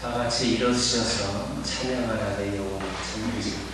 다 같이 일어서셔서 찬양하라 내 영혼을 찬양하시고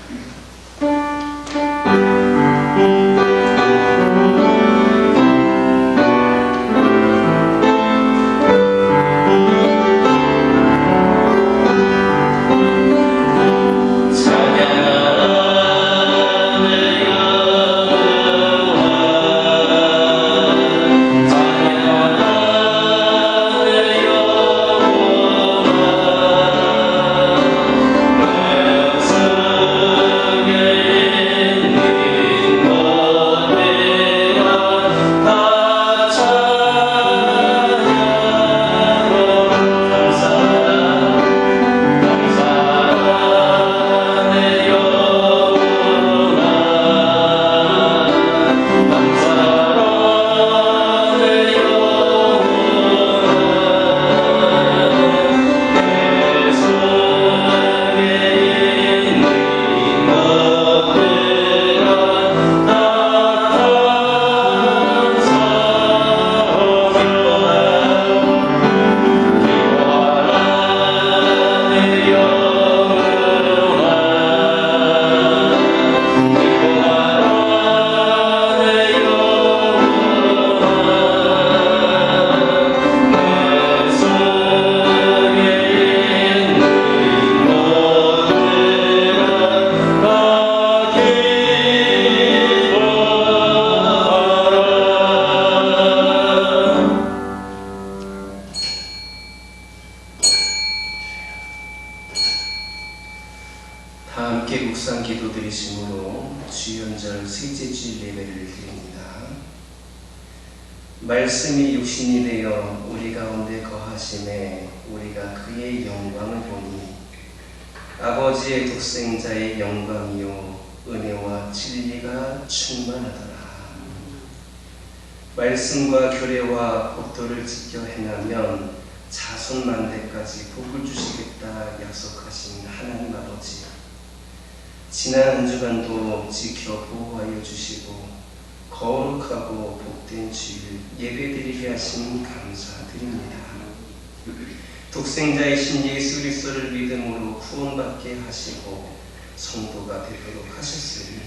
다 함께 묵상 기도 드리심으로 주연절 셋째 주일 예배를 드립니다. 말씀이 육신이 되어 우리 가운데 거하심에 우리가 그의 영광을 보니 아버지의 독생자의 영광이요 은혜와 진리가 충만하더라. 말씀과 규례와 법도를 지켜 행하면 자손 만대까지 복을 주시겠다 약속하신 하나님 아버지, 지난 한 주간도 지켜 보호하여 주시고 거룩하고 복된 주일 예배드리게 하신 감사드립니다. 독생자이신 예수 그리스도를 믿음으로 구원받게 하시고 성도가 되도록 하셨으니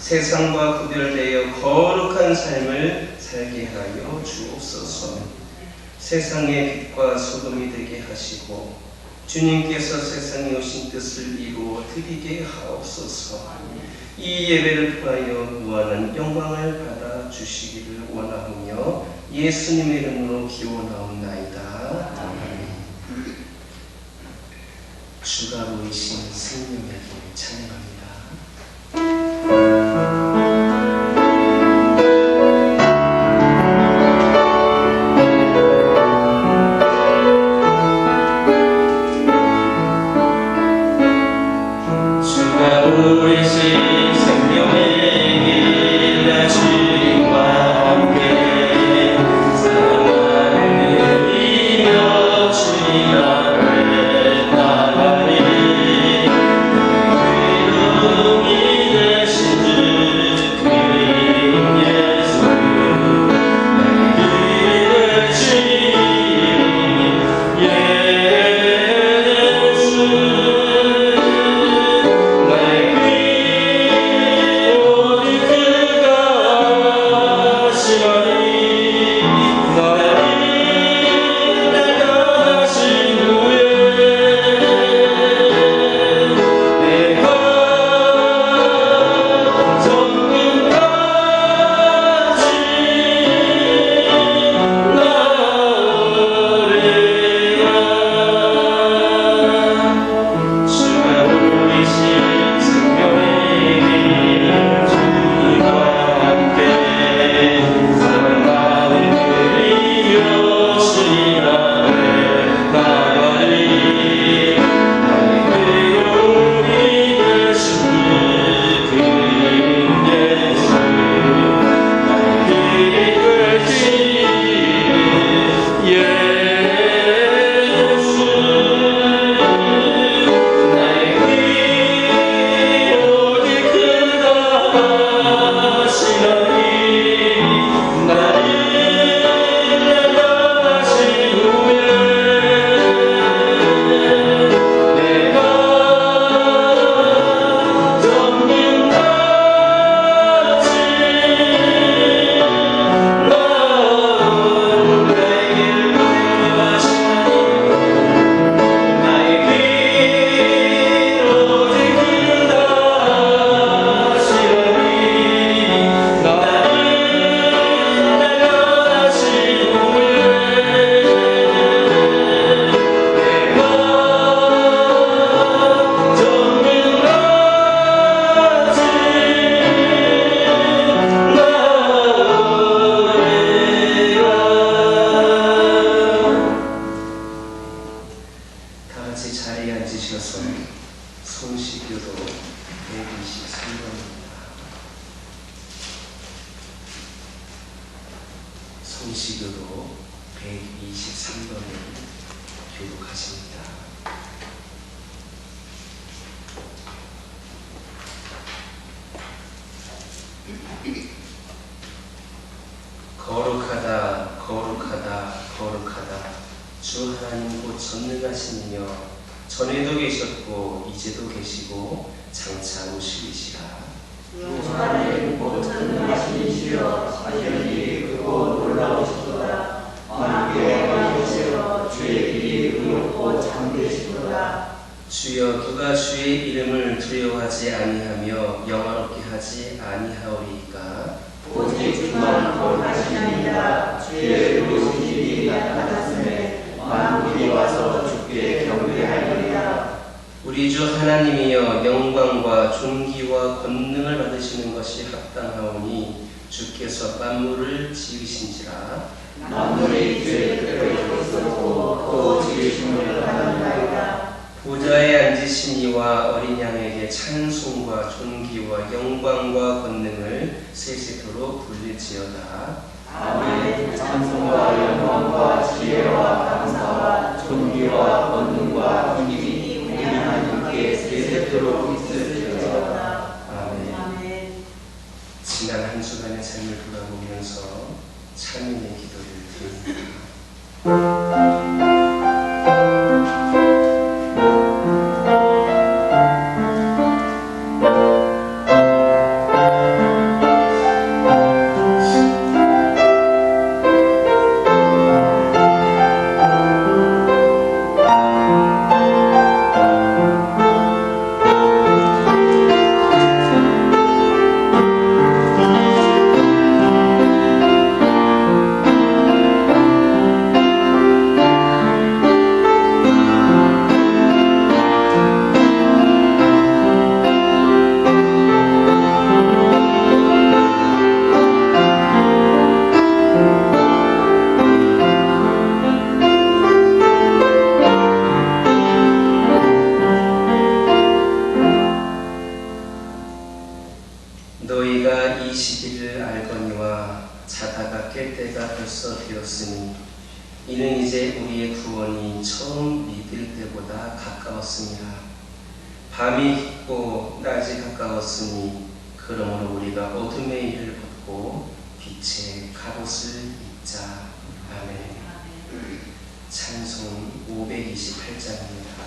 세상과 구별되어 거룩한 삶을 살게 하여 주옵소서. 세상의 빛과 소금이 되게 하시고 주님께서 세상에 오신 뜻을 이루어 드리게 하옵소서. 이 예배를 통하여 무한한 영광을 받아 주시기를 원하오며 예수님의 이름으로 기원하옵나이다. 아멘. 주가 보이신 생명의 길 찬양합니다. 주여 이어서 성시교도 123번입니다. 성시교도 123번을 교독하십니다. 거룩하다 거룩하다 거룩하다 주 하나님 곧 전능하시니며 전에도 계셨고 이제도 계시고 장차 오시리시라. 주 하나님 곧 전능하시니시여 사실이 크고 놀라우시도다. 만국의 왕이시여 주의 길이 의롭고 참되시도다. 주여 누가 주의 이름을 두려워하지 아니하며 영화롭게 하지 아니하오리이까. 오직 주만 곧 하시나이다. 주의 의로우신 일이 나타났음에 만국이 와서 주께 경배하리이다. 우리 주 하나님이여 영광과 존귀와 권능을 받으시는 것이 합당하오니 주께서 만물을 지으신지라. 만물이 주의 뜻대로 있었고 또 지으심을 받는다이다. 보좌에 앉으신 이와 어린 양에게 찬송과 존귀와 영광과 권능을 세세토록 돌릴지어다. 아멘. 찬송과 영광과 지혜와 감사와 존귀와 권능과 힘이 우리 하나님께 세세토록 있을지어다. 아멘. 지난 한 주간의 삶을 돌아보면서 찬양의 기도를 드립니다. 너희가 이 시기를 알거니와 자다가 깰 때가 벌써 되었으니 이는 이제 우리의 구원이 처음 믿을 때보다 가까웠습니다. 밤이 깊고 낮이 가까웠으니 그러므로 우리가 어둠의 일을 벗고 빛의 갑옷을 입자. 아멘. 찬송 528장입니다.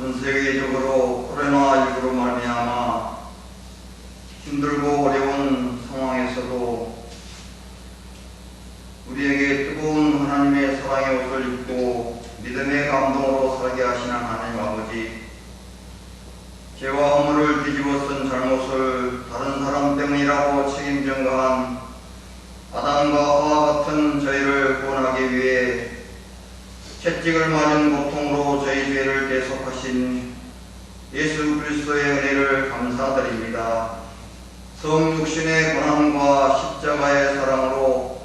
전 세계적으로 코로나19로 말미암아 힘들고 어려운 상황에서도 우리에게 뜨거운 하나님의 사랑의 옷을 입고 믿음의 감동으로 살게 하시는 하나님 아버지, 죄와 허물을 뒤집어 쓴 잘못을 다른 사람 때문이라고 책임 전가한 아담과 하와 같은 저희를 구원하기 위해 채찍을 맞은 고통으로 저희 죄를 대속하신 예수 그리스도의 은혜를 감사드립니다. 성육신의 고난과 십자가의 사랑으로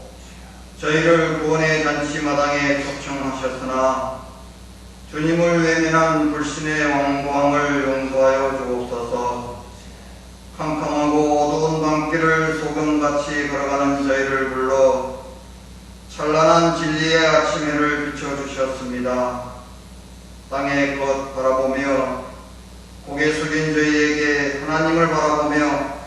저희를 구원의 잔치마당에 초청하셨으나 주님을 외면한 불신의 왕고함을 용서하여 주옵소서. 캄캄하고 어두운 밤길을 소금같이 걸어가는 저희를 불러 찬란한 진리의 아침해를 비춰주셨습니다. 땅의 것 바라보며 고개 숙인 저희에게 하나님을 바라보며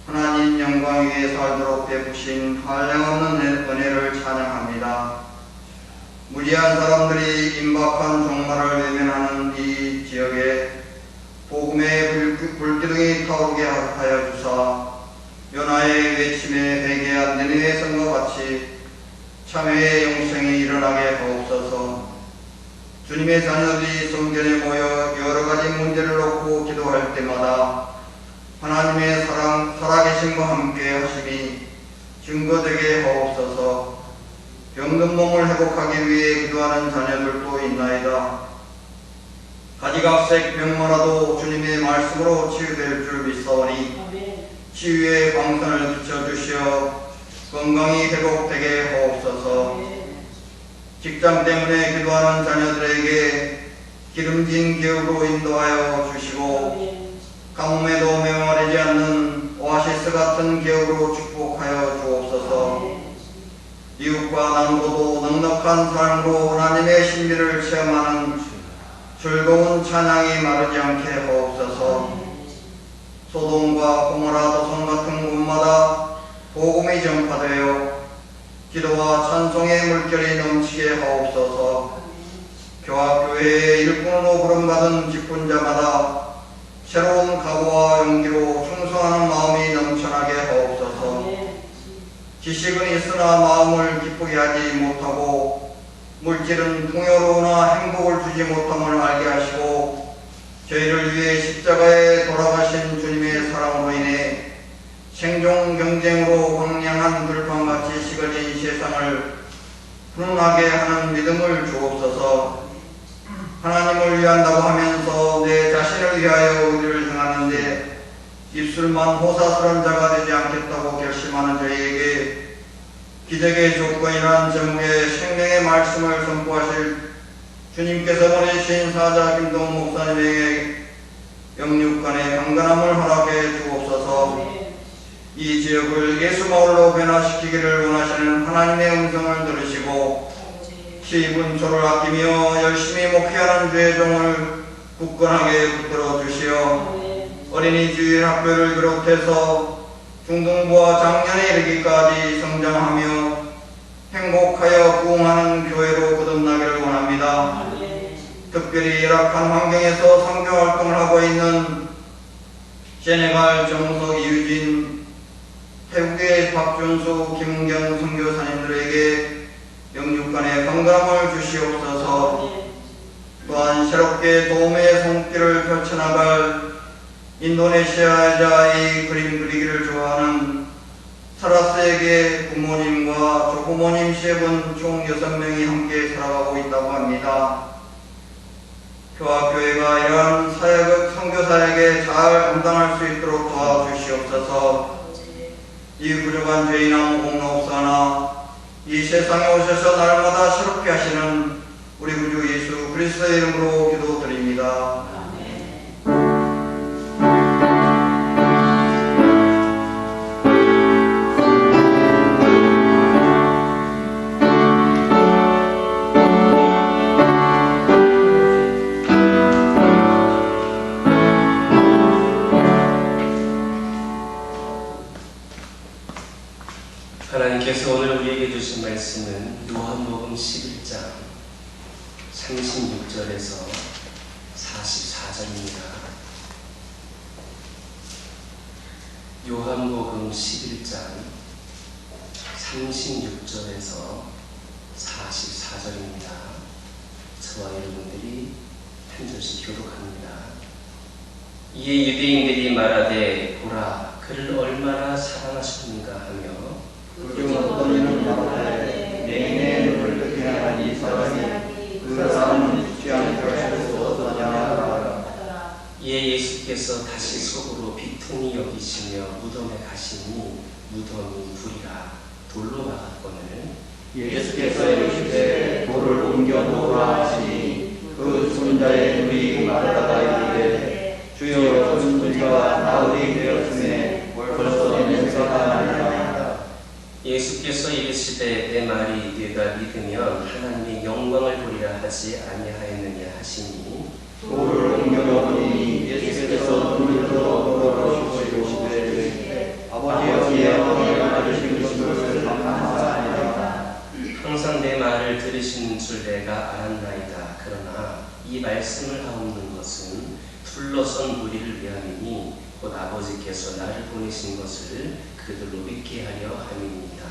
하나님 영광 위에 살도록 베푸신 한량없는 은혜를 찬양합니다. 무지한 사람들이 임박한 종말을 외면하는 이 지역에 복음의 불기둥이 타오르게 하여 주사 요나의 외침에 회개한 니느웨 성과 같이 참회의 영생이 일어나게 하옵소서. 주님의 자녀들이 성전에 모여 여러 가지 문제를 놓고 기도할 때마다 하나님의 살아계심과 함께 하심이 증거되게 하옵소서. 병든 몸을 회복하기 위해 기도하는 자녀들도 있나이다. 가지각색 병마라도 주님의 말씀으로 치유될 줄 믿사오니 치유의 광선을 비춰주시어 건강이 회복되게 하옵소서. 직장 때문에 기도하는 자녀들에게 기름진 기업으로 인도하여 주시고 가뭄에도 메마르지 않는 오아시스 같은 기업으로 축복하여 주옵소서. 이웃과 나누고도 넉넉한 삶으로 하나님의 신비를 체험하는 즐거운 찬양이 마르지 않게 하옵소서. 소돔과 고모라 도성 같은 곳마다 복음이 전파되어 기도와 찬송의 물결이 넘치게 하옵소서. 교회의 일꾼으로 부름받은 직분자마다 새로운 각오와 용기로 충성하는 마음이 넘쳐나게 하옵소서. 지식은 있으나 마음을 기쁘게 하지 못하고 물질은 풍요로우나 행복을 주지 못함을 알게 하시고 저희를 위해 십자가에 돌아가신 주님의 사랑으로 인해 생존 경쟁으로 황량한 들판같이 식어진 세상을 훈훈하게 하는 믿음을 주옵소서. 하나님을 위한다고 하면서 내 자신을 위하여 의를 행하는데 입술만 호사스러운 자가 되지 않겠다고 결심하는 저희에게 기적의 조건이란 제목의 생명의 말씀을 선포하실 주님께서 보내신 사자 김동훈 목사님에게 영육간의 강건함을 허락해 주옵소서. 이 지역을 예수마을로 변화시키기를 원하시는 하나님의 음성을 들으시고 시분초를 아끼며 열심히 목회하는 주의 종을 굳건하게 붙들어 주시어 어린이 주일 학교를 비롯해서 중등부와 작년에 이르기까지 성장하며 행복하여 부흥하는 교회로 거듭나기를 원합니다. 특별히 열악한 환경에서 선교활동을 하고 있는 세네갈 정석 이유진, 태국의 박준수, 김은경 선교사님들에게 영육간의 건강을 주시옵소서. 또한 새롭게 도움의 손길을 펼쳐나갈 인도네시아 여자아이 그림 그리기를 좋아하는 사라스에게 부모님과 조부모님 세 분 총 6명이 함께 살아가고 있다고 합니다. 교회가 이러한 사역을 선교사에게 잘 감당할 수 있도록 도와주시옵소서. 이 부족한 죄인아 공로옵사나 이 세상에 오셔서 날마다 새롭게 하시는 우리 구주 예수 그리스도의 이름으로 기도드립니다. 하나님께서 오늘 우리에게 주신 말씀은 누한복음 11장 36절에서 44 34절입니다. 요한복음 11장 36절에서 44절입니다. 저와 여러분들이 한 절씩 교독합니다. 이에 유대인들이 말하되 보라 그를 얼마나 사랑하셨는가 하며 그중 어떤 이는 말하되 내게 눈을 뜨게 한 이 사람이 그 사람은 죽지 않게 할 수 없었냐 하더라. 이에 예수께서 다시 속으로 비통히 여기시며 무덤에 가시니 무덤이 불이라 돌로 막았거늘 예수께서 이르시되 돌을 옮겨 놓으라 하시니 그 손자의 눈이 마르다가 이르되 주여 손자가 나으리 되었으니 벌써 냄새가 나리라. 예수께서 이르시되 내 말이 네가 믿으면 하나님의 영광을 보리라 하지 아니하였느냐 하시니 돌을 옮겨 놓으니 예수께서 눈을 들어 돌아보시고 이르시되 아버지여 내 말을 들으신 것을 감사하니라. 항상 내 말을 들으시는 줄 내가 알았나이다. 그러나 이 말씀을 하옵는 것은 둘러선 무리를 위함이니 곧 아버지께서 나를 보내신 것을 그들로 믿게 하려 함이니이다.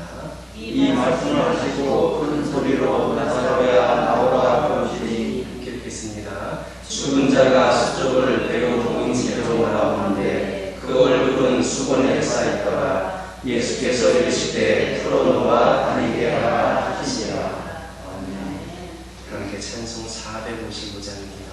이 말씀을 하시고 큰 소리로 나사로야 나오라 그러시니 함께 읽겠습니다. 죽은 자가 수족을 배로 동인 채로 나오는데 그 얼굴은 수건에 쌓였더라. 예수께서 이르시되 풀어놓아 다니게 하라 하시니라. 아멘. 함께 찬송 455장입니다.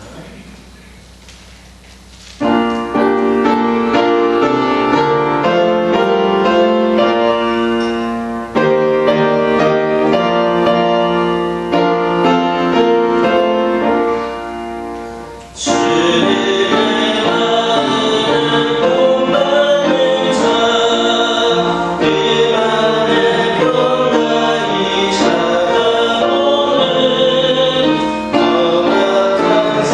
그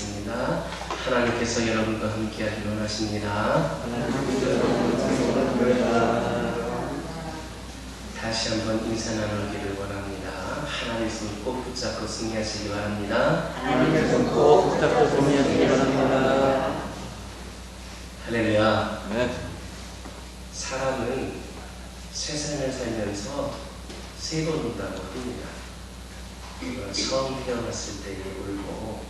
기도하겠습니다. 하나님께서 여러분과 함께하기를 원하십니다. 다시 한번 인사 나누기를 원합니다. 하나님의 손 꼭 붙잡고 승리하시기 바랍니다. 하나님의 손 꼭 붙잡고 승리하시기 바랍니다. 할렐루야. 네. 사람은 세상을 살면서 세 번 운다고 합니다. 처음 태어났을 때에 울고,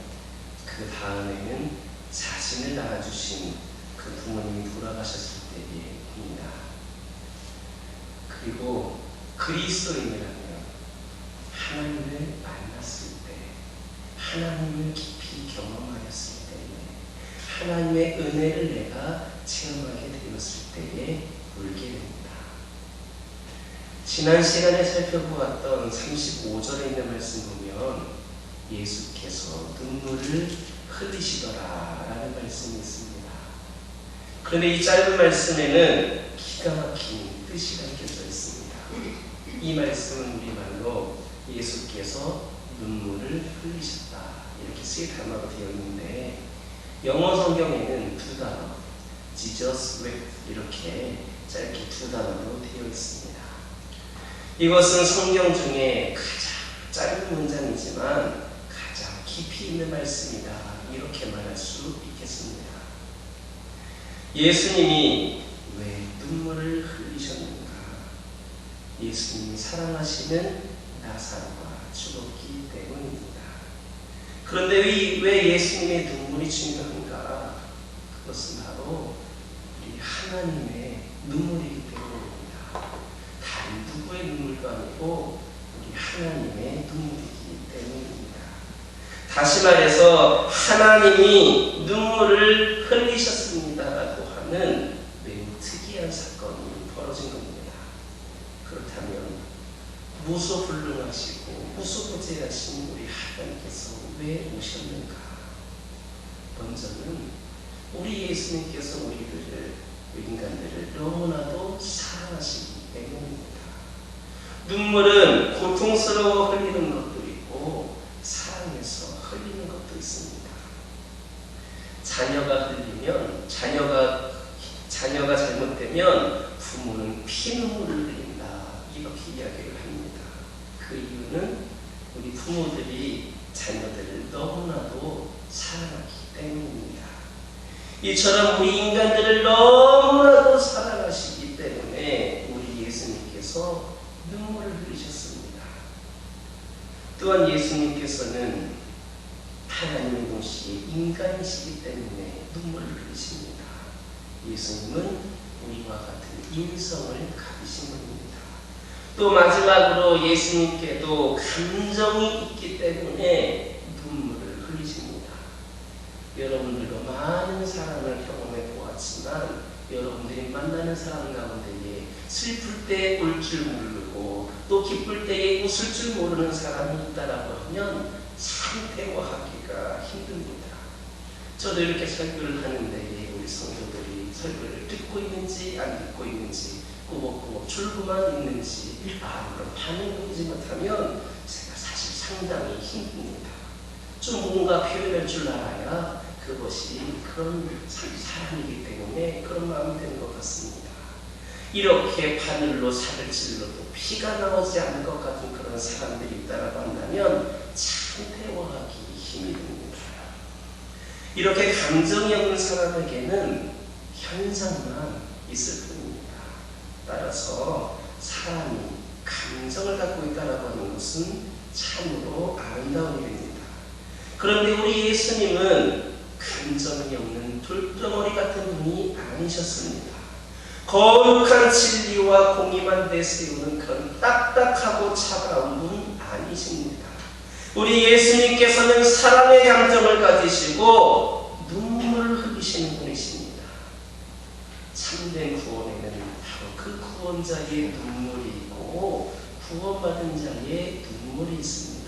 그 다음에는 자신을 낳아주신 그 부모님이 돌아가셨을 때에 웁니다. 그리고 그리스도인이라면 하나님을 만났을 때, 하나님을 깊이 경험하였을 때에, 하나님의 은혜를 내가 체험하게 되었을 때에 울게 됩니다. 지난 시간에 살펴보았던 35절에 있는 말씀 보면 예수께서 눈물을 흘리시더라 라는 말씀이 있습니다. 그런데 이 짧은 말씀에는 기가 막힌 뜻이 담겨져 있습니다. 이 말씀은 우리말로 예수께서 눈물을 흘리셨다 이렇게 세 단어로 되어 있는데, 영어 성경에는 두 단어 Jesus wept 이렇게 짧게 두 단어로 되어 있습니다. 이것은 성경 중에 가장 짧은 문장이지만 가장 깊이 있는 말씀이다 이렇게 말할 수 있겠습니다. 예수님이 왜 눈물을 흘리셨는가? 예수님이 사랑하시는 나사로가 죽었기 때문입니다. 그런데 왜 예수님의 눈물이 중요한가? 그것은 바로 우리 하나님의 눈물이기 때문입니다. 다른 누구의 눈물도 아니고 우리 하나님의 눈물이기 때문입니다. 다시 말해서 하나님이 눈물을 흘리셨습니다라고 하는 매우 특이한 사건이 벌어진 겁니다. 그렇다면 무소불능하시고 무소부재하신 우리 하나님께서 왜 오셨는가? 먼저는 우리 예수님께서 인간들을 너무나도 사랑하시기 때문입니다. 눈물은 고통스러워 흘리는 것도 있고 사랑해서 흘리는 것도 있습니다. 자녀가 흘리면 자녀가 잘못되면 부모는 피눈물을 흘린다 이렇게 이야기를 합니다. 그 이유는 우리 부모들이 자녀들을 너무나도 사랑하기 때문입니다. 이처럼 우리 인간들을 너무나도 사랑하시기 때문에 우리 예수님께서 눈물을 흘리셨습니다. 또한 예수님께서는 하나님의 동시에 인간이시기 때문에 눈물을 흘리십니다. 예수님은 우리와 같은 인성을 가지신 분입니다. 또 마지막으로 예수님께도 감정이 있기 때문에 눈물을 흘리십니다. 여러분들도 많은 사랑을 경험해 보았지만 여러분들이 만나는 사람 가운데에 슬플 때 울 줄 모르고 또 기쁠 때에 웃을 줄 모르는 사람이 있다라고 하면 참 대화하기가 힘듭니다. 저도 이렇게 설교를 하는데 우리 성도들이 설교를 듣고 있는지 안 듣고 있는지 꾸벅꾸벅 졸고만 있는지 아무런 반응을 보지 못하면 제가 사실 상당히 힘듭니다. 좀 뭔가 표현할 줄 알아야 그것이 그런 사람이기 때문에 그런 마음이 되는 것 같습니다. 이렇게 바늘로 살을 찔러도 피가 나오지 않을 것 같은 그런 사람들이 있다라고 한다면 참 대화하기 힘이 듭니다. 이렇게 감정이 없는 사람에게는 현상만 있을 뿐입니다. 따라서 사람이 감정을 갖고 있다라고 하는 것은 참으로 아름다운 일입니다. 그런데 우리 예수님은 감정이 없는 돌덩어리 같은 분이 아니셨습니다. 거룩한 진리와 공의만 내세우는 그런 딱딱하고 차가운 분 아니십니다. 우리 예수님께서는 사랑의 감정을 가지시고 눈물을 흘리시는 분이십니다. 참된 구원에는 바로 그 구원자의 눈물이 있고 구원받은 자의 눈물이 있습니다.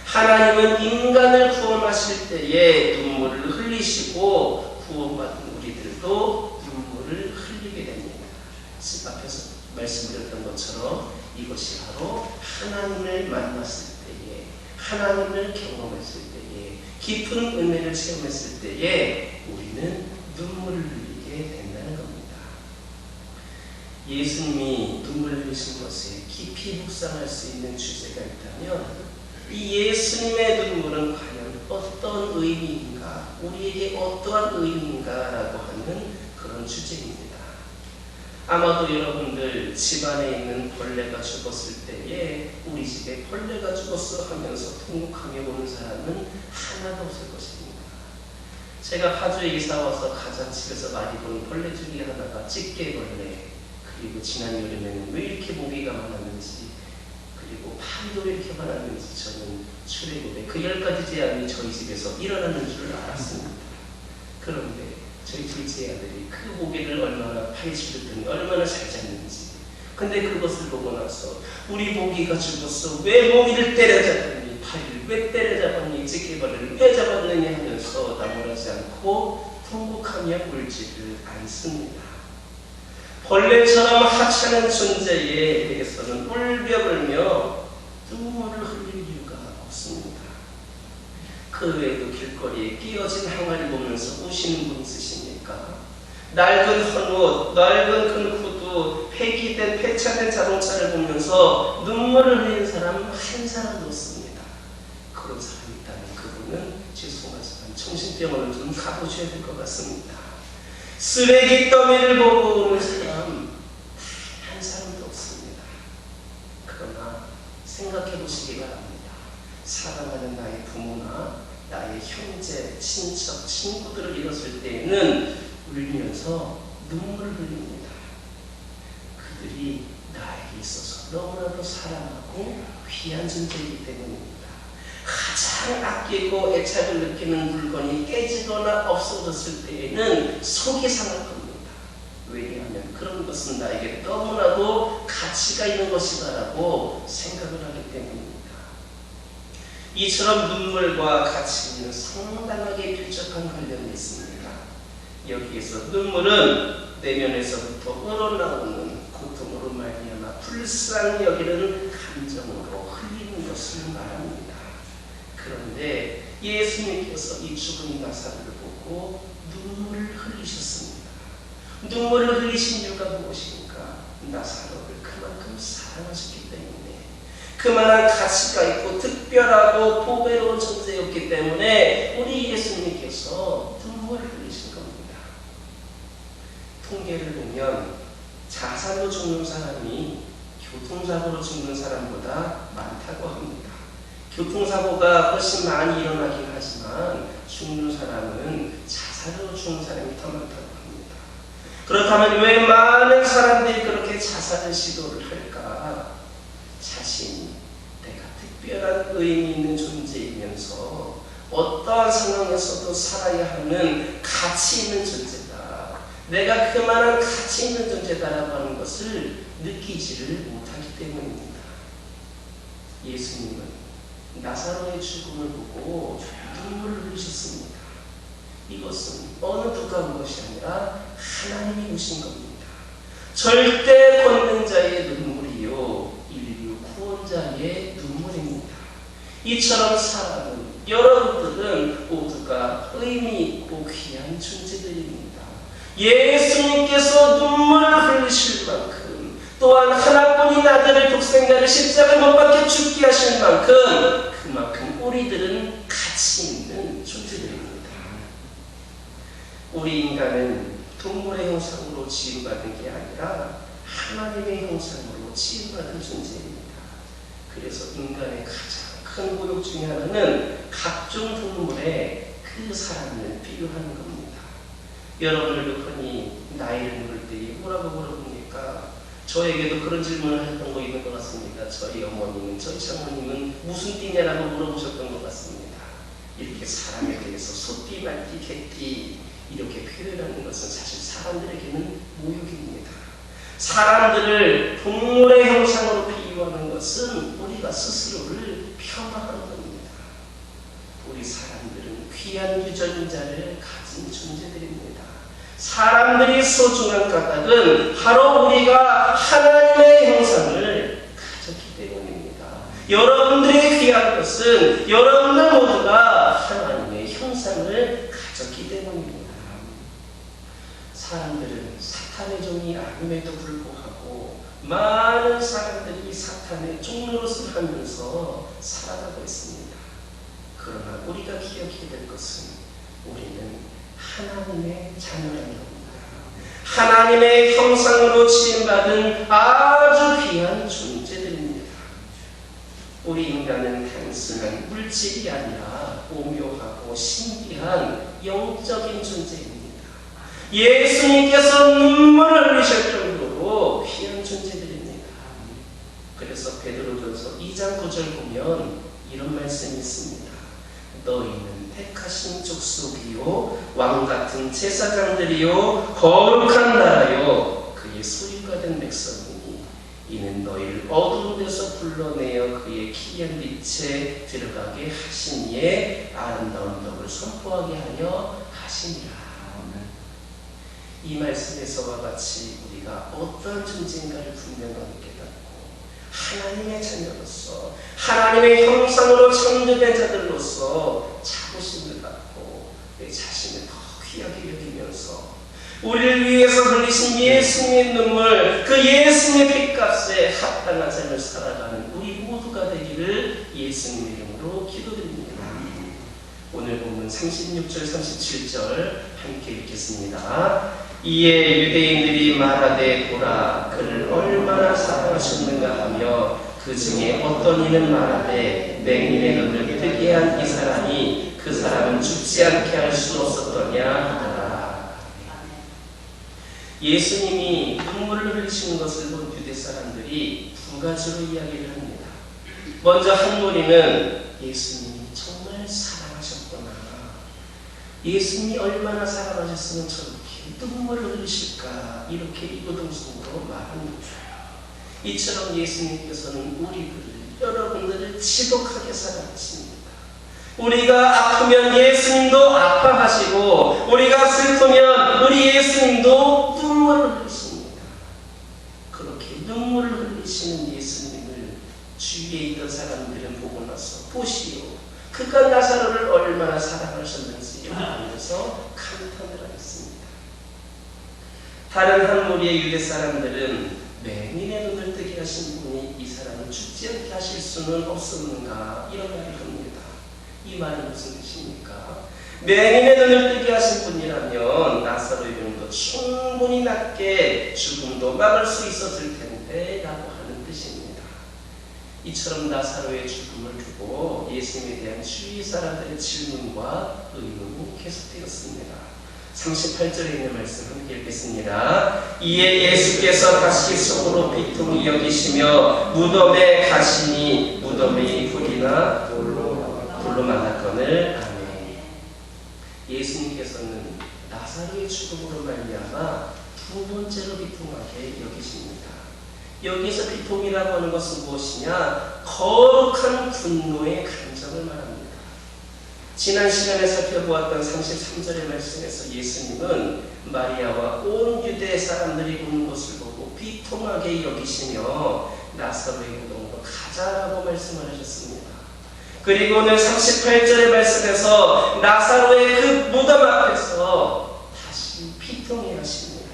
하나님은 인간을 구원하실 때에 눈물을 흘리시고 구원받은 우리들도 눈물을 흘리게 됩니다. 앞에서 말씀드렸던 것처럼 이것이 바로 하나님을 만났을 때에, 하나님을 경험했을 때에, 깊은 은혜를 체험했을 때에 우리는 눈물을 흘리게 된다는 겁니다. 예수님이 눈물 흘리신 것에 깊이 묵상할 수 있는 주제가 있다면 이 예수님의 눈물은 과연 어떤 의미인가, 우리에게 어떠한 의미인가라고 하는 그런 주제입니다. 아마도 여러분들 집안에 있는 벌레가 죽었을 때에 우리 집에 벌레가 죽었어 하면서 통곡하며 오는 사람은 하나도 없을 것입니다. 제가 파주에 이사 와서 가장 집에서 많이 본 벌레 중에 하나가 집게벌레, 그리고 지난 여름에는 왜 이렇게 모기가 많았는지, 그리고 파리도 왜 이렇게 많았는지 저는 출애굽에 그 10가지 재앙이 저희 집에서 일어나는 줄 알았습니다. 그런데 저희 둘째 아들이 그 모기를 얼마나 파헤치더니 얼마나 잘 잡는지, 근데 그것을 보고 나서 우리 모기가 죽었어, 왜 모기를 때려잡았니, 파리를 왜 때려잡았니, 집게벌레를 왜 잡았느냐 하면서 나무라지 않고 통곡하며 울지를 않습니다. 벌레처럼 하찮은 존재에 대해서는 울며불며 눈물을 흘릴 이유가 없습니다. 그 외에도 길거리에 끼어진 항아리 보면서 우시는 분 있으십니까? 낡은 헌옷, 낡은 큰 구두, 폐기된 폐차된 자동차를 보면서 눈물을 흘리는 사람 한 사람도 없습니다. 그런 사람이 있다면 그분은 죄송하지만 정신병원을 좀 가보셔야 될 것 같습니다. 쓰레기 더미를 보고 오는 사람 한 사람도 없습니다. 그러나 생각해 보시기 바랍니다. 사랑하는 나의 부모나 나의 형제, 친척, 친구들을 잃었을 때에는 울면서 눈물을 흘립니다. 그들이 나에게 있어서 너무나도 사랑하고 귀한 존재이기 때문입니다. 가장 아끼고 애착을 느끼는 물건이 깨지거나 없어졌을 때에는 속이 상할 겁니다. 왜냐하면 그런 것은 나에게 너무나도 가치가 있는 것이다라고 생각을 하기 때문입니다. 이처럼 눈물과 가치는 상당하게 밀접한 관련이 있습니다. 여기에서 눈물은 내면에서부터 우러나오는 고통으로 말미암아 불쌍히 여기는 감정으로 흘리는 것을 말합니다. 그런데 예수님께서 이 죽은 나사로를 보고 눈물을 흘리셨습니다. 눈물을 흘리신 이유가 무엇입니까? 나사로를 그만큼 사랑하셨기 때문에, 그만한 가치가 있고 특별하고 보배로운 존재였기 때문에 우리 예수님께서 눈물을 흘리신 겁니다. 통계를 보면 자살로 죽는 사람이 교통사고로 죽는 사람보다 많다고 합니다. 교통사고가 훨씬 많이 일어나긴 하지만 죽는 사람은 자살로 죽는 사람이 더 많다고 합니다. 그렇다면 왜 많은 사람들이 그렇게 자살을 시도를 할까? 자신이 내가 특별한 의미 있는 존재이면서 어떠한 상황에서도 살아야 하는 가치 있는 존재다, 내가 그만한 가치 있는 존재다라고 하는 것을 느끼지를 못하기 때문입니다. 예수님은 나사로의 죽음을 보고 눈물을 흘리셨습니다. 이것은 어느 누가 한 것이 아니라 하나님이 오신 겁니다. 절대 권능자의 눈물이요 인류 구원자의 눈물입니다. 이처럼 사람은, 여러분들은 모두가 의미 있고 귀한 존재들입니다. 예수님께서 눈물을 흘리실 만큼, 또한 하나뿐인 아들을 독생자를 십자가에 못 박혀 죽게 하실 만큼, 그만큼 우리들은 가치 있는 존재들입니다. 우리 인간은 동물의 형상으로 지음받은 게 아니라 하나님의 형상으로 지음받은 존재입니다. 그래서 인간의 가장 큰 모욕 중에 하나는 각종 동물의 그 사람을 비유하는 겁니다. 여러분들도 흔히 나이를 물을 때 뭐라고 물어봅니까? 저에게도 그런 질문을 했던 거 있는 것 같습니다. 저희 어머님은, 저희 장모님은 무슨 띠냐라고 물어보셨던 것 같습니다. 이렇게 사람에 대해서 소띠, 말띠, 개띠 이렇게 표현하는 것은 사실 사람들에게는 모욕입니다. 사람들을 동물의 형상으로 비유하는 것은 우리가 스스로를 폄하하는 겁니다. 우리 사람들은 귀한 유전자를 가진 존재들입니다. 사람들이 소중한 까닭은 바로 우리가 하나님의 형상을 가졌기 때문입니다. 여러분들이 귀한 것은 여러분들 모두가 하나님의 형상을 가졌기 때문입니다. 사람들은 사탄의 종이 아님에도 불구하고 많은 사람들이 사탄의 종노릇을 하면서 살아가고 있습니다. 그러나 우리가 기억해야 될 것은 우리는 하나님의 자녀라는 겁니다. 하나님의 형상으로 지음받은 아주 귀한 존재들입니다. 우리 인간은 단순한 물질이 아니라 오묘하고 신비한 영적인 존재입니다. 예수님께서 눈물을 흘리실 정도로 귀한 존재들입니다. 그래서 베드로전서 2장 9절 보면 이런 말씀이 있습니다. 너희는 택하신 족속이요 왕같은 제사장들이요 거룩한 나라요 그의 소유가 된 백성이니 이는 너희를 어두운 데서 불러내어 그의 기이한 빛에 들어가게 하신 이의 아름다운 덕을 선포하게 하려 하시니라. 이 말씀에서와 같이 우리가 어떠한 존재인가를 분명하게 깨닫고 하나님의 자녀로서 하나님의 형상으로 창조된 자들로서 자부심을 갖고 내 자신을 더 귀하게 여기면서 우리를 위해서 흘리신 예수님의 눈물, 그 예수님의 핏값에 합당한 삶을 살아가는 우리 모두가 되기를 예수님의 이름으로 기도드립니다. 오늘 본문 36절 37절 함께 읽겠습니다. 이에 유대인들이 말하되 보라 그를 얼마나 사랑하셨는가 하며 그 중에 어떤 이는 말하되 맹인의 눈을 뜨게 한 이 사람이 그 사람은 죽지 않게 할 수 없었더냐 하더라. 예수님이 눈물을 흘리시는 것을 본 유대 사람들이 두 가지로 이야기를 합니다. 먼저 한 무리는 예수님이 정말 사랑하셨구나. 예수님이 얼마나 사랑하셨으면 저렇게 눈물을 흘리실까 이렇게 이구동성으로 말합니다. 이처럼 예수님께서는 우리를 여러분들을 지독하게 사랑하십니다. 우리가 아프면 예수님도 아파하시고 우리가 슬프면 우리 예수님도 눈물을 흘리십니다. 그렇게 눈물을 흘리시는 예수님을 주위에 있던 사람들은 보고 나서 보시오 그가 나사로를 얼마나 사랑하셨는지 여기서 감탄을 하였습니다. 다른 한 무리의 유대 사람들은 맹인의 눈을 뜨게 하신 분이 이 사람을 죽지 않게 하실 수는 없었는가 이런 말을 합니다. 이 말은 무슨 뜻입니까? 맹인의 눈을 뜨게 하신 분이라면 나사로의 병도 충분히 낫게 죽음도 막을 수 있었을 텐데 라고 하는 뜻입니다. 이처럼 나사로의 죽음을 두고 예수님에 대한 주위 사람들의 질문과 의문이 계속되었습니다. 38절에 있는 말씀 함께 읽겠습니다. 이에 예수께서 다시 속으로 비통히 여기시며 무덤에 가시니 무덤이 불이나 돌로 만났거늘. 아멘. 예수님께서는 나사로의 죽음으로 말미암아 두 번째로 비통하게 여기십니다. 여기서 비통이라고 하는 것은 무엇이냐? 거룩한 분노의 감정을 말합니다. 지난 시간에 살펴보았던 33절의 말씀에서 예수님은 마리아와 온 유대 사람들이 우는 것을 보고 비통하게 여기시며 나사로의 무덤으로 가자라고 말씀을 하셨습니다. 그리고 오늘 38절의 말씀에서 나사로의 그 무덤 앞에서 다시 비통해 하십니다.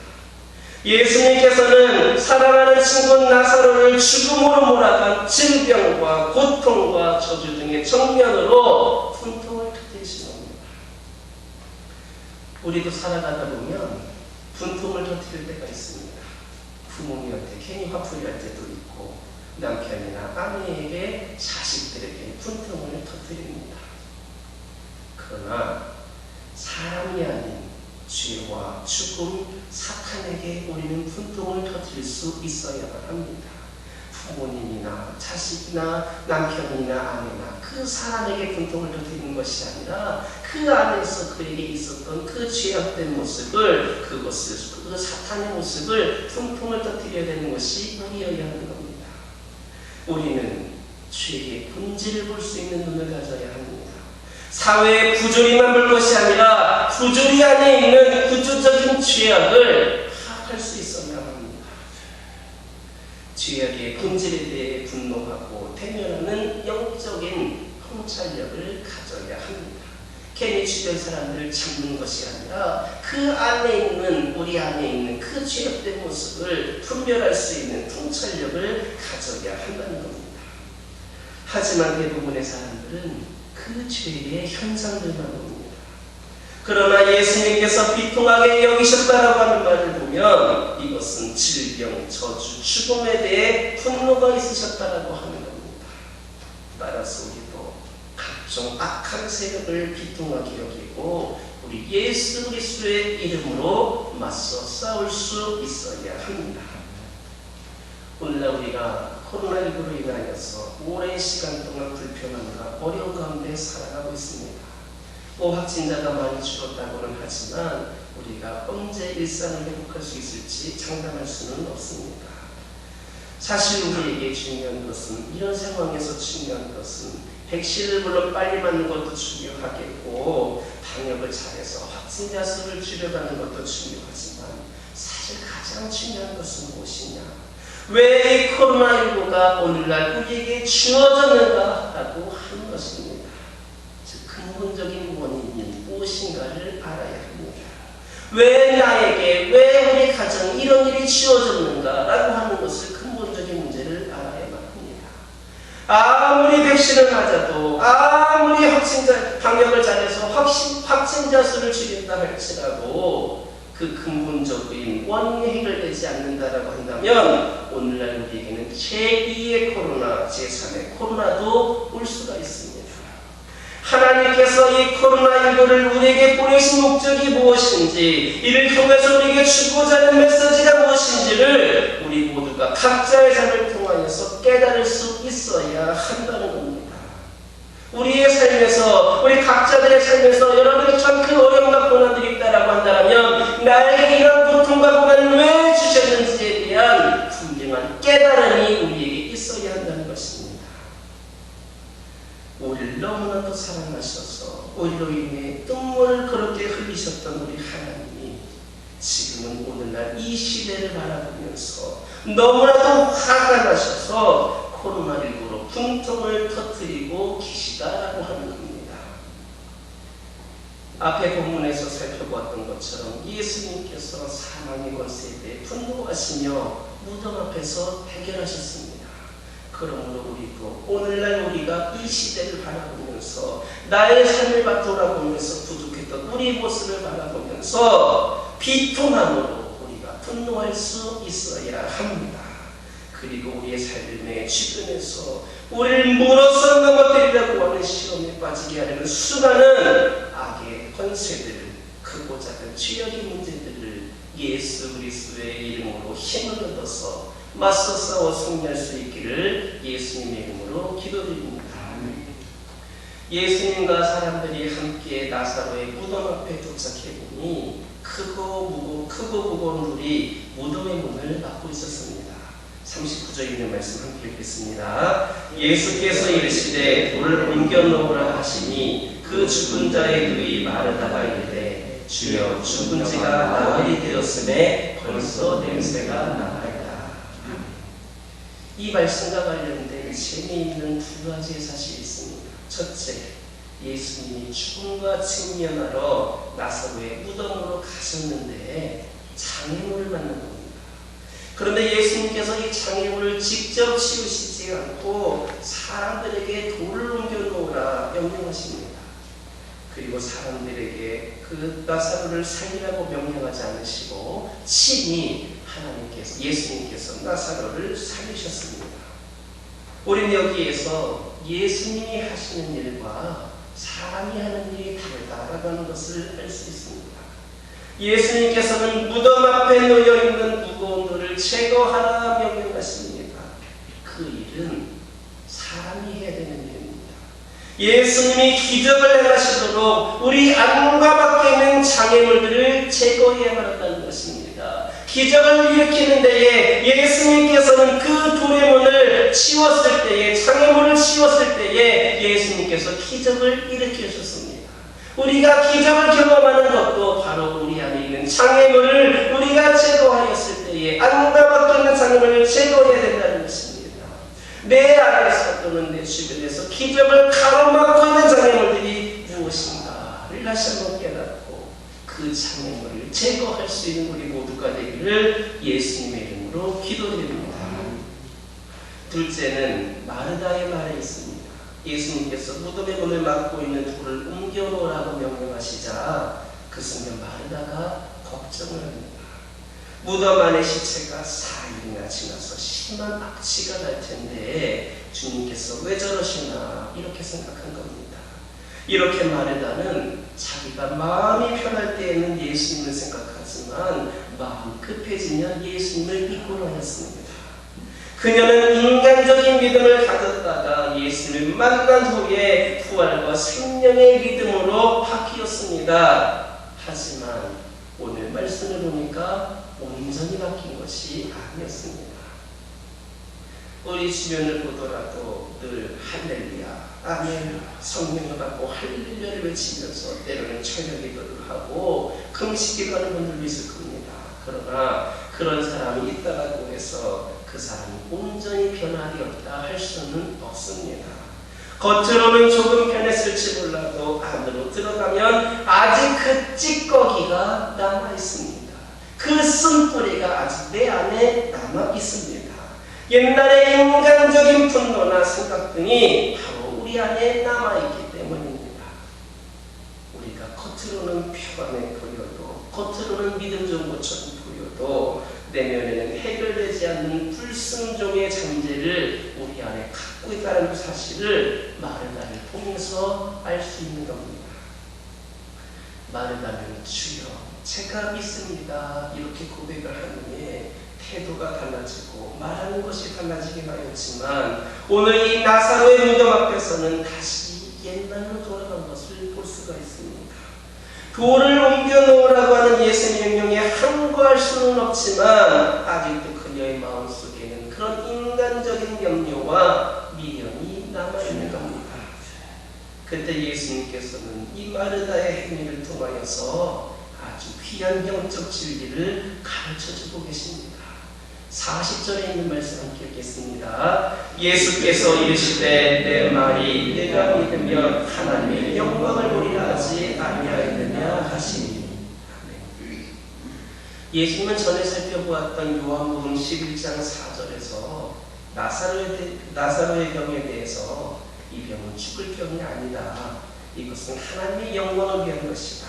예수님께서는 사랑하는 친구 나사로를 죽음으로 몰아간 질병과 고통과 저주 등의 정면으로 분통을 터뜨리시는 겁니다. 우리도 살아가다 보면 분통을 터뜨릴 때가 있습니다. 부모님한테 괜히 화풀이할 때도 있고 남편이나 아내에게 자식들에게 분통을 터뜨립니다. 그러나 사람이 아닌 죄와 죽음, 사탄에게 우리는 분통을 터뜨릴 수 있어야만 합니다. 부모님이나 자식이나 남편이나 아내나 그 사람에게 분통을 터뜨리는 것이 아니라 그 안에서 그에게 있었던 그 죄악된 모습을 그 사탄의 모습을 분통을 터뜨려야 되는 것이 우리여야 하는 겁니다. 우리는 죄의 본질을 볼 수 있는 눈을 가져야 합니다. 사회의 부조리만 볼 것이 아니라 부조리 안에 있는 구조적인 죄악을 파악할 수 있어야 합니다. 죄악의 본질에 대해 분노하고 대면하는 영적인 통찰력을 가져야 합니다. 괜히 주변 사람들을 잡는 것이 아니라 그 안에 있는, 우리 안에 있는 그 죄악된 모습을 분별할 수 있는 통찰력을 가져야 한다는 겁니다. 하지만 대부분의 사람들은 그 죄의 현상들만 봅니다. 그러나 예수님께서 비통하게 여기셨다라고 하는 말을 보면 이것은 질병, 저주, 죽음에 대해 분노가 있으셨다라고 하는 겁니다. 따라서 우리도 각종 악한 세력을 비통하게 여기고 우리 예수 그리스도의 이름으로 맞서 싸울 수 있어야 합니다. 오늘날 우리가 코로나19로 인하여서 오랜 시간 동안 불편함과 어려운 가운데 살아가고 있습니다. 확진자가 많이 줄었다고는 하지만 우리가 언제 일상을 회복할 수 있을지 장담할 수는 없습니다. 사실 우리에게 중요한 것은, 이런 상황에서 중요한 것은 백신을 물론 빨리 맞는 것도 중요하겠고 방역을 잘해서 확진자 수를 줄여가는 것도 중요하지만 사실 가장 중요한 것은 무엇이냐? 왜 이 코로나19가 오늘날 우리에게 주어졌는가라고 하는 것입니다. 즉 근본적인 원인이 무엇인가를 알아야 합니다. 왜 나에게, 왜 우리 가정에 이런 일이 주어졌는가라고 하는 것을 근본적인 문제를 알아야만 합니다. 아무리 백신을 맞아도, 아무리 방역을 잘해서 확진자 수를 줄인다 할지라도 그 근본적인 원인이 해결되지 않는다라고 한다면 오늘날 우리에게는 제2의 코로나, 제3의 코로나도 올 수가 있습니다. 하나님께서 이 코로나19를 우리에게 보내신 목적이 무엇인지, 이를 통해서 우리에게 주고자 하는 메시지가 무엇인지를 우리 모두가 각자의 삶을 통하여서 깨달을 수 있어야 한다는 겁니다. 우리의 삶에서, 우리 각자들의 삶에서 여러분이 참 큰 어려움과 고난들이 있다라고 한다면 나에게 이런 고통과 고난을 왜 주셨는지에 대한 분명한 깨달음이 우리에게 있어야 한다는 것입니다. 우리를 너무나도 사랑하셔서 우리로 인해 뜬물을 그렇게 흘리셨던 우리 하나님이 지금은 오늘날 이 시대를 바라보면서 너무나도 화가 나셔서 코로나19로 분통을 터뜨리고 계시다라고 하는 겁니다. 앞에 본문에서 살펴보았던 것처럼 예수님께서 사망의 권세에 대해 분노하시며 무덤 앞에서 해결하셨습니다. 그러므로 우리도 오늘날 우리가 이 시대를 바라보면서 나의 삶을 돌아보면서 부족했던 우리 모습을 바라보면서 비통함으로 우리가 분노할 수 있어야 합니다. 그리고 우리의 삶의 주변에서 우리를 물어서 넘어뜨리려고 하는 시험에 빠지게 하려는 수많은 악의 권세들, 크고 작은 죄악의 문제들을 예수 그리스도의 이름으로 힘을 얻어서 맞서 싸워 승리할 수 있기를 예수님의 이름으로 기도드립니다. 예수님과 사람들이 함께 나사로의 무덤 앞에 도착해보니 크고 무거운 돌이 무덤의 문을 막고 있었습니다. 39절 있는 말씀 함께 읽겠습니다. 예수께서 이르시되 돌을 옮겨 놓으라 하시니 그 죽은 자의 그의 마르다가 이르되 주여 죽은 지가 나흘이 되었음에 벌써 냄새가 나나이다. 이 말씀과 관련된 재미있는 두 가지의 사실이 있습니다. 첫째, 예수님이 죽음과 직면하러 나사로의 무덤으로 가셨는데 장애물을 만난 겁니다. 그런데 예수님께서 이 장애물을 직접 치우시지 않고 사람들에게 돌을 옮겨놓으라 명령하십니다. 그리고 사람들에게 그 나사로를 살리라고 명령하지 않으시고 친히 예수님께서 나사로를 살리셨습니다. 우리는 여기에서 예수님이 하시는 일과 사람이 하는 일이 다르다라고 하는 것을 알 수 있습니다. 예수님께서는 무덤 앞에 놓여있는 무거운 돌을 제거하라 명령하십니다. 그 일은 사람이 해야 되는 일입니다. 예수님이 기적을 행하시도록 우리 안과 밖에 있는 장애물들을 제거해야만 한다는 것입니다. 기적을 일으키는 데에 예수님께서는 그 돌의 문을 치웠을 때에, 장애물을 치웠을 때에 예수님께서 기적을 일으키셨습니다. 우리가 기적을 경험하는 것도 바로 우리 안에 있는 장애물을 우리가 제거하였을 때에, 안과 밖에 있는 장애물을 제거해야 된다는 것입니다. 내 안에서 또는 내 주변에서 기적을 가로막고 있는 장애물들이 무엇인가를 다시 한번 깨닫고 그 장애물을 제거할 수 있는 우리 모두가 되기를 예수님의 이름으로 기도드립니다. 둘째는 마르다의 말에 있습니다. 예수님께서 무덤의 문을 막고 있는 돌을 옮겨놓으라고 명령하시자 그 순간 마르다가 걱정을 합니다. 무덤 안의 시체가 4일이나 지나서 심한 악취가 날 텐데 주님께서 왜 저러시나 이렇게 생각한 겁니다. 이렇게 마르다는 자기가 마음이 편할 때에는 예수님을 생각하지만 마음이 급해지면 예수님을 잊고는 했습니다. 그녀는 인간적인 믿음을 가졌다가 예수님을 만난 후에 부활과 생명의 믿음으로 바뀌었습니다. 하지만 오늘 말씀을 보니까 온전히 바뀐 것이 아니었습니다. 우리 주변을 보더라도 늘 할렐루야, 아멘, 성령을 받고 할렐루야를 외치면서 때로는 철야 기도를 하고 금식 기도하는 분들도 있을 겁니다. 그러나 그런 사람이 있다고 해서 그 사람이 온전히 변화되었다 할 수는 없습니다. 겉으로는 조금 변했을지 몰라도 안으로 들어가면 아직 그 찌꺼기가 남아있습니다. 그 쓴뿌리가 아직 내 안에 남아있습니다. 옛날의 인간적인 분노나 생각 등이 바로 우리 안에 남아있기 때문입니다. 우리가 겉으로는 평안해 보여도, 겉으로는 믿음 좋은 것처럼 보여도 내면에는 해결되지 않는 불순종의 잠재를 우리 안에 갖고 있다는 사실을 마르다를 통해서 알 수 있는 겁니다. 마르다는 주여 제가 믿습니다 이렇게 고백을 하느니 태도가 달라지고 말하는 것이 달라지긴 하였지만 오늘 이 나사로의 무덤 앞에서는 다시 옛날로 돌아간 것을 볼 수가 있습니다. 돌을 옮겨 놓으라고 하는 예수님의 명령에 항거할 수는 없지만 아직도 그녀의 마음속에는 그런 인간적인 염려와 미련이 남아있는 겁니다. 그때 예수님께서는 이 마르다의 행위를 통하여서 아주 귀한 영적 진리를 가르쳐주고 계십니다. 40절에 있는 말씀 함께 읽겠습니다. 예수께서 이르시되 내 말이 내가 믿으면 하나님의 영광을 보리라 하지 아니하였느냐 하시니. 예수님은 전에 살펴보았던 요한복음 11장 4절에서 나사로의 병에 대해서 이 병은 죽을 병이 아니다. 이것은 하나님의 영광을 위한 것이다.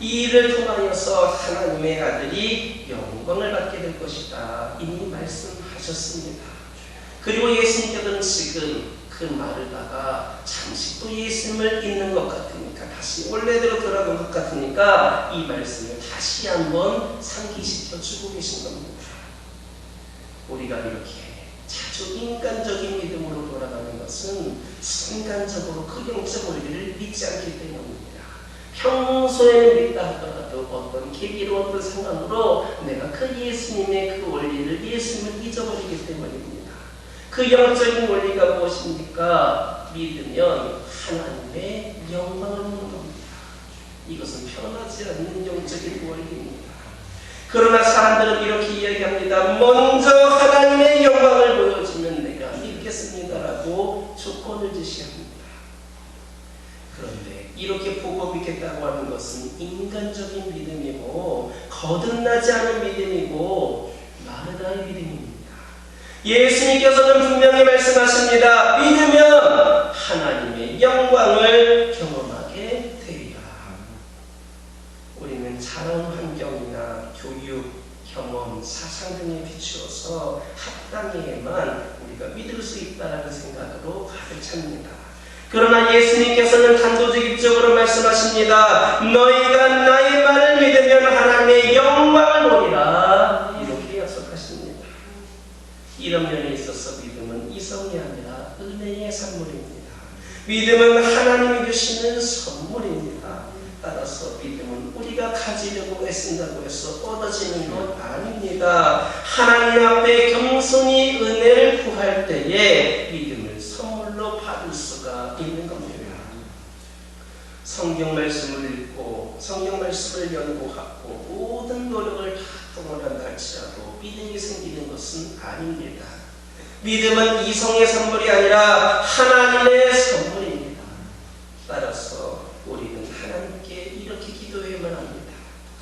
이 일을 통하여서 하나님의 아들이 영광을 받게 될 것이다. 이미 말씀하셨습니다. 그리고 예수님께서는 지금 그 마르다가 잠시 또 예수님을 잊는 것 같으니까 다시 원래대로 돌아간 것 같으니까 이 말씀을 다시 한번 상기시켜 주고 계신 겁니다. 우리가 이렇게 자주 인간적인 믿음으로 돌아가는 것은 순간적으로 그 영적 원리를 믿지 않기 때문입니다. 평소에는 믿다 하더라도 어떤 계기로 어떤 상황으로 내가 그 예수님의 그 원리를 예수님을 잊어버리기 때문입니다. 그 영적인 원리가 무엇입니까? 믿으면 하나님의 영광을 보는 겁니다. 이것은 변하지 않는 영적인 원리입니다. 그러나 사람들은 이렇게 이야기합니다. 먼저 하나님의 영광을 보여주면 내가 믿겠습니다라고 조건을 제시합니다. 그런데 이렇게 보고 믿겠다고 하는 것은 인간적인 믿음이고 거듭나지 않은 믿음이고 마르다의 믿음입니다. 예수님께서는 분명히 말씀하십니다. 믿으면 하나님의 영광을 경험하게 되리라. 우리는 자란 환경이나 교육, 경험, 사상 등에 비추어서 합당해야만 우리가 믿을 수 있다는 생각으로 가득 찹니다. 그러나 예수님께서는 단도직입적으로 말씀하십니다. 너희가 나의 말을 믿으면 하나님의 영광을 보리라. 이렇게 약속하십니다. 이런 면에 있어서 믿음은 이성이 아니라 은혜의 산물입니다. 믿음은 하나님이 주시는 선물입니다. 따라서 믿음은 우리가 가지려고 애쓴다고 해서 얻어지는 것 아닙니다. 하나님 앞에 겸손히 은혜를 구할 때에 믿음을 선물로 받을 수가 있는 겁니다. 성경 말씀을 읽고 성경 말씀을 연구하고 모든 노력을 다 동원한다 할지라도 믿음이 생기는 것은 아닙니다. 믿음은 이성의 선물이 아니라 하나님의 선물입니다. 따라서 우리는 하나님께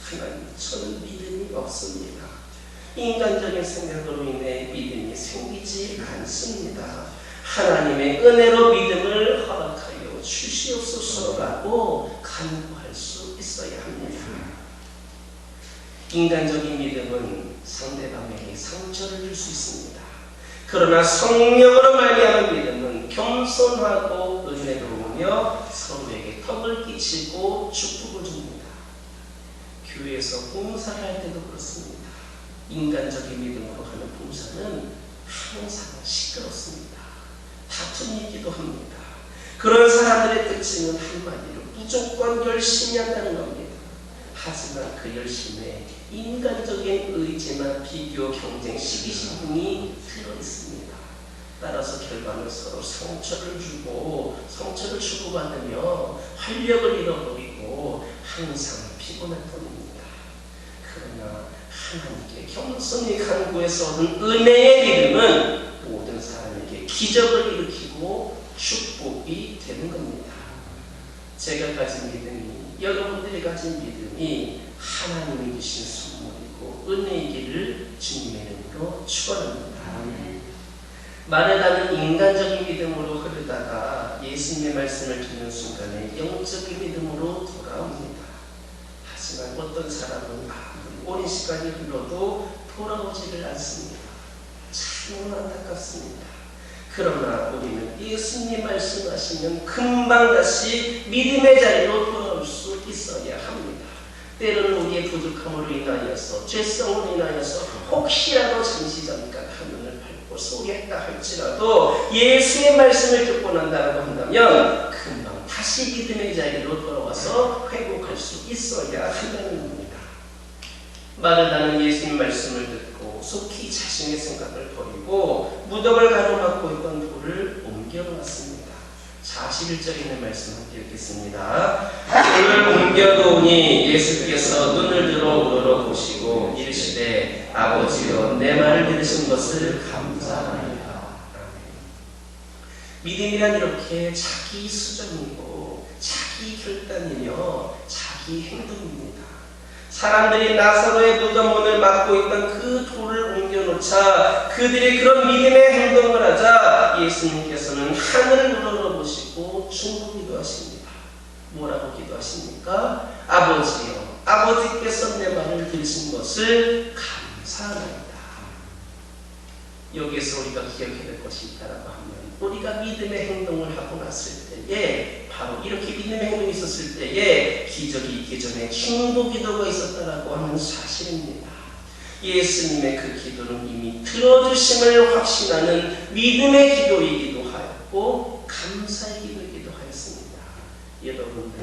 하나님, 저는 믿음이 없습니다. 인간적인 생각으로 인해 믿음이 생기지 않습니다. 하나님의 은혜로 믿음을 허락하여 주시옵소서라고 간구할 수 있어야 합니다. 인간적인 믿음은 상대방에게 상처를 줄 수 있습니다. 그러나 성령으로 말미암은 믿음은 겸손하고 은혜로우며 서로에게 덕을 끼치고 축복을 줍니다. 교회에서 봉사를 할 때도 그렇습니다. 인간적인 믿음으로 하는 봉사는 항상 시끄럽습니다. 다툼이 있기도 합니다. 그런 사람들의 특징은 한마디로 무조건 열심히 한다는 겁니다. 하지만 그 열심에 인간적인 의지나 비교, 경쟁, 시기심이 들어있습니다. 따라서 결과는 서로 상처를 주고받으며 활력을 잃어버리고 항상 피곤할 뿐입니다. 그러나 하나님께 겸손히 간구해서 얻은 은혜의 믿음은 모든 사람에게 기적을 일으키고 축복이 되는 겁니다. 제가 가진 믿음이, 여러분들이 가진 믿음이 하나님이 주신 선물이고 은혜이기를 주님의 이름으로 축원합니다. 마르다는 인간적인 믿음으로 흐르다가 예수님의 말씀을 듣는 순간에 영적인 믿음으로 돌아옵니다. 하지만 어떤 사람은 오랜 시간이 흘러도 돌아오지를 않습니다. 참 안타깝습니다. 그러나 우리는 예수님 말씀하시면 금방 다시 믿음의 자리로 돌아올 수 있어야 합니다. 때로는 우리의 부족함으로 인하여서, 죄성으로 인하여서 혹시라도 잠시 잠깐 하늘을 밟고 소리했다 할지라도 예수의 말씀을 듣고 난다고 한다면 금방 다시 믿음의 자리로 돌아와서 회복할 수 있어야 한다는 겁니다. 마르다는 예수님 말씀을 듣고 속히 자신의 생각을 버리고 무덤을 가로막고 있던 돌을 옮겨놓았습니다. 41절에 있는 말씀 함께 읽겠습니다. 돌을 옮겨놓으니 예수께서 눈을 들어 우러러 보시고 이르시되 아버지여 내 말을 들으신 것을 감사합니다. 믿음이란 이렇게 자기 수정이고 자기 결단이며 자기 행동입니다. 사람들이 나사로의 무덤 문을 막고 있던 그 돌을 옮겨놓자 그들이 그런 믿음의 행동을 하자 예수님께서는 하늘을 우러러보시고 중보기도 하십니다. 뭐라고 기도하십니까? 아버지요, 아버지께서 내 말을 들으신 것을 감사합니다. 여기에서 우리가 기억해야 될 것이 있다라고 하면 우리가 믿음의 행동을 하고 났을 때에 바로 이렇게 믿음의 행동이 있었을 때에 기적이 있기 전에 중보기도가 있었다라고 하는 사실입니다. 예수님의 그 기도는 이미 들어주심을 확신하는 믿음의 기도이기도 하였고 감사의 기도이기도 하였습니다. 여러분들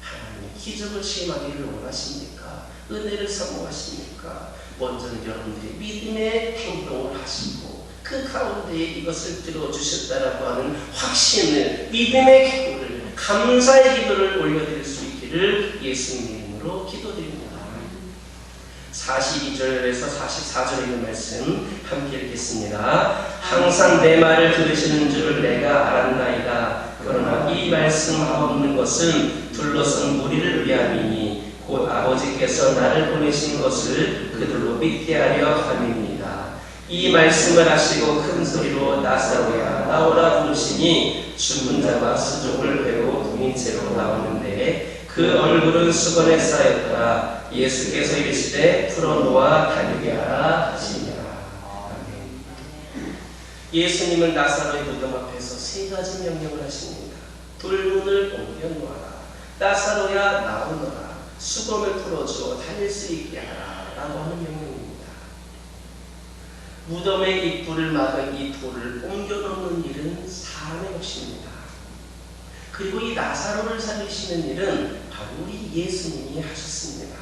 하나님의 기적을 시험하기를 원하십니까? 은혜를 사모하십니까? 먼저는 여러분들이 믿음의 행동을 하시고 그 가운데에 이것을 들어주셨다라고 하는 확신을, 믿음의 기도를, 감사의 기도를 올려드릴 수 있기를 예수님의 이름으로 기도드립니다. 42절에서 44절에 있는 말씀 함께 읽겠습니다. 항상 내 말을 들으시는 줄을 내가 알았나이다. 그러나 이 말씀하옵는 것은 둘러선 무리를 위함이니 곧 아버지께서 나를 보내신 것을 그들로 믿게 하려 함입니다. 이 말씀을 하시고 큰 소리로 나사로야 나오라 부르시니 죽은 자가 수족을 베고 둥인 채로 나오는데 그 얼굴은 수건에 쌓였더라. 예수께서 이르시되 풀어놓아 다니게 하라 하시니라. 예수님은 나사로의 무덤 앞에서 세 가지 명령을 하십니다. 돌문을 옮겨놓아라, 나사로야 나오너라, 수건을 풀어주어 다닐 수 있게 하라 라고 하는 명령입니다. 무덤의 입구를 막은 이 돌을 옮겨놓는 일은 사람의 몫입니다. 그리고 이 나사로를 살리시는 일은 바로 우리 예수님이 하셨습니다.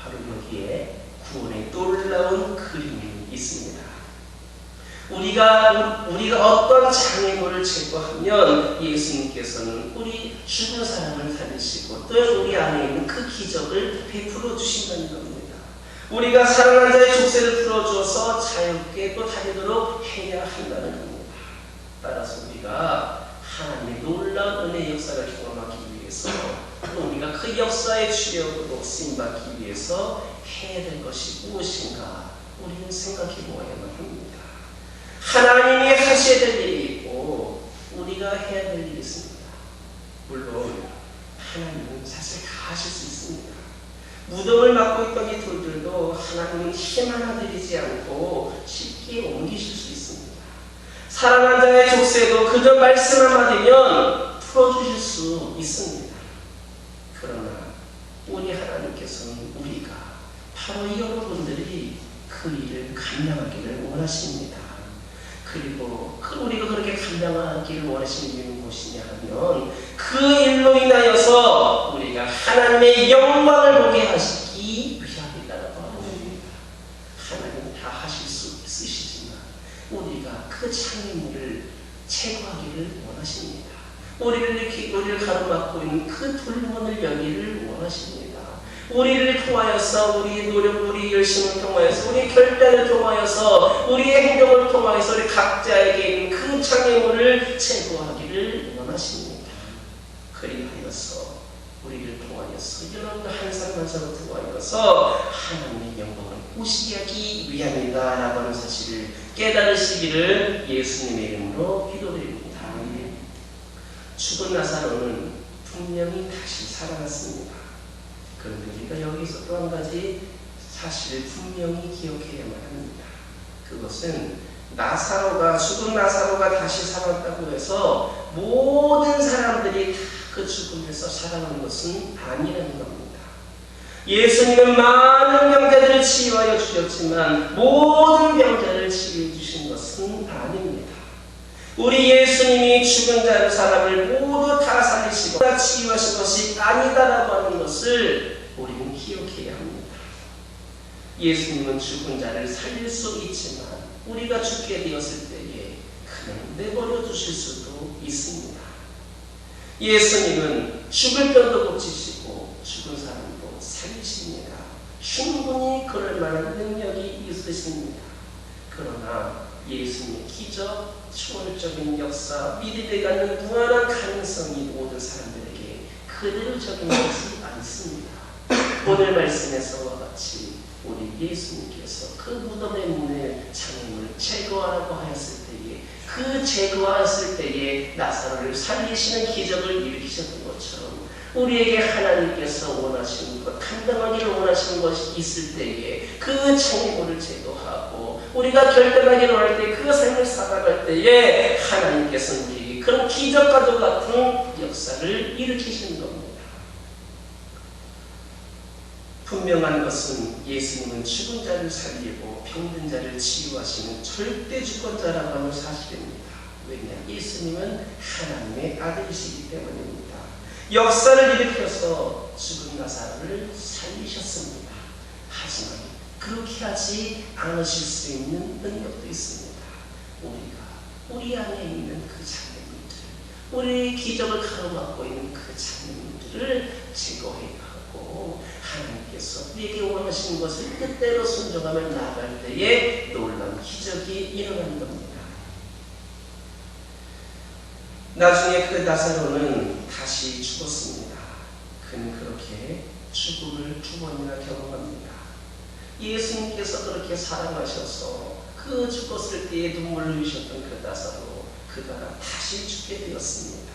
바로 여기에 구원의 놀라운 그림이 있습니다. 우리가 어떤 장애물을 제거하면 예수님께서는 우리 죽은 사람을 살리시고 또 우리 안에 있는 그 기적을 베풀어 주신다는 겁니다. 우리가 사랑한 자의 족쇄를 풀어주어서 자유롭게 또 다니도록 해야 한다는 겁니다. 따라서 우리가 하나님의 놀라운 은혜의 역사를 경험하기 위해서 우리가 그 역사의 주역으로 쓰임받기 위해서 해야 될 것이 무엇인가 우리는 생각해 보아야만 합니다. 하나님이 하셔야 될 일이 있고 우리가 해야 될 일이 있습니다. 물론 하나님은 사실 다 하실 수 있습니다. 무덤을 맡고 있던 이 돌들도 하나님은 힘 하나 들이지 않고 쉽게 옮기실 수 있습니다. 사랑하는 자의 족쇄도 그저 말씀 한마디면 풀어주실 수 있습니다. 그러나 우리 하나님께서는 우리가 바로 여러분들이 그 일을 감당하기를 원하십니다. 그리고 우리가 그렇게 감당하기를 원하시는 이유는 무엇이냐 하면 그 일로 인하여서 우리가 하나님의 영광을 보게 하시기 위함이라고 하는 겁니다. 하나님은 다 하실 수 있으시지만 우리가 그 창의물을 제거하기를 원하십니다. 우리를 가로막고 있는 그 불문을 열기를 원하십니다. 우리를 통하여서 우리의 노력, 우리의 열심을 통하여서 우리의 결단을 통하여서 우리의 행동을 통하여서 우리 각자에게 있는 그 장애물을 제거하기를 원하십니다. 그리하여서 우리를 통하여서 여러분들 한 사람 한 사람을 통하여서 하나님의 영광을 보시게 하기 위함이다 라고 하는 사실을 깨달으시기를 예수님의 이름으로 기도드립니다. 죽은 나사로는 분명히 다시 살아났습니다. 그런데 우리가 여기서 또 한 가지 사실을 분명히 기억해야만 합니다. 그것은 죽은 나사로가 다시 살았다고 해서 모든 사람들이 다 그 죽음에서 살아난 것은 아니라는 겁니다. 예수님은 많은 병자들을 치유하여 주셨지만 모든 병자를 치유해 주신 것은 아닙니다. 우리 예수님이 죽은 사람을 모두 다 살리시고 다 치유하신 것이 아니다라고 하는 것을 우리는 기억해야 합니다. 예수님은 죽은 자를 살릴 수 있지만 우리가 죽게 되었을 때에 그냥 내버려 두실 수도 있습니다. 예수님은 죽을 병도 고치시고 죽은 사람도 살리십니다. 충분히 그럴 만한 능력이 있으십니다. 그러나 예수님의 기적, 초월적인 역사, 믿음에 갖는 무한한 가능성이 모든 사람들에게 그대로 적용되지 않습니다. 오늘 말씀에서와 같이 우리 예수님께서 그 무덤의 문을 장애물을 제거하라고 하였을 때에 그 제거하였을 때에 나사로를 살리시는 기적을 일으키셨던 것처럼 우리에게 하나님께서 원하시는 것, 감당하기를 원하시는 것이 있을 때에 그 장애물을 제거하고 우리가 결단하기를 원할 때 그 삶을 살아갈 때에 하나님께서는 우리에게 그런 기적과도 같은 역사를 일으키시는 겁니다. 분명한 것은 예수님은 죽은 자를 살리고 병든 자를 치유하시는 절대 주권자라고 하는 사실입니다. 왜냐? 예수님은 하나님의 아들이시기 때문입니다. 역사를 일으켜서 죽은 나사로를 살리셨습니다. 하지만 그렇게 하지 않으실 수 있는 능력도 있습니다. 우리가 우리 안에 있는 그 장애물들, 우리의 기적을 가로막고 있는 그 장애물들을 제거해야 하고 하나님께서 우리에게 원하시는 것을 뜻대로 순종하며 나아갈 때에 놀라운 기적이 일어나는 겁니다. 나중에 그 나사로는 다시 죽었습니다. 그는 그렇게 죽음을 2번이나 경험합니다. 예수님께서 그렇게 사랑하셔서 그 죽었을 때에 눈물을 흘리셨던 그 나사로 그가 다시 죽게 되었습니다.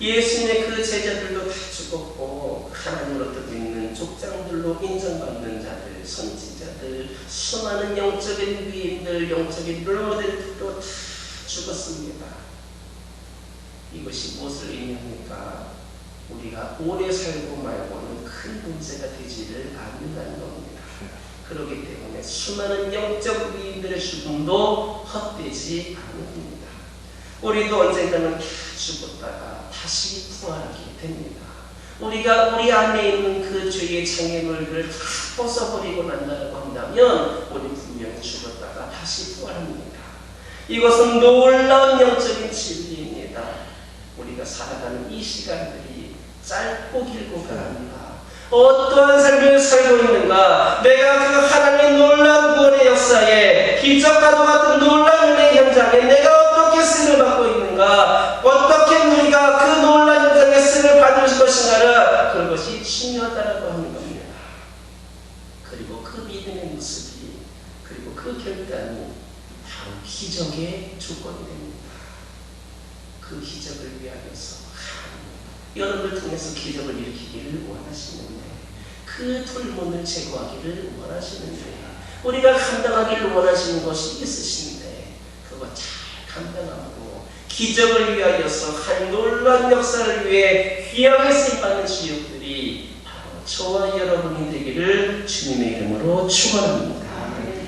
예수님의 그 제자들도 다 죽었고 하나님으로부터 있는 족장들로 인정받는 자들, 선지자들, 수많은 영적인 위인들, 영적인 롤모델들도 다 죽었습니다. 이것이 무엇을 의미합니까? 우리가 오래 살고 말고는 큰 문제가 되지를 않는다는 겁니다. 그렇기 때문에 수많은 영적 위인들의 죽음도 헛되지 않는 겁니다. 우리도 언젠가는 다 죽었다가 다시 부활하게 됩니다. 우리가 우리 안에 있는 그 죄의 장애물들을 다 벗어버리고 난다고 한다면 우리 분명히 죽었다가 다시 부활합니다. 이것은 놀라운 영적인 진리입니다. 우리가 살아가는 이 시간들이 짧고 길고가 아니라 어떠한 삶을 살고 있는가, 내가 그 하나님의 놀라운 구원의 역사에 기적과도 같은 놀라운 은혜의 현장에 내가 어떻게 쓰임을 받고 있는가, 어떻게 우리가 그 놀라운 현장에 쓰임을 받을 것인가를 그 믿음의 모습이, 그리고 그 결단이 바로 기적의 조건이 됩니다. 그 기적을 위하여서 여러분을 통해서 기적을 일으키기를 원하시는데, 그 불문을 제거하기를 원하시는데, 우리가 감당하기를 원하시는 것이 있으신데 그거 잘 감당하고 기적을 위하여서 한 놀라운 역사를 위해 귀하게 쓰임받는 주역들이 바로 저와 여러분이 되기를 주님의 이름으로 축원합니다.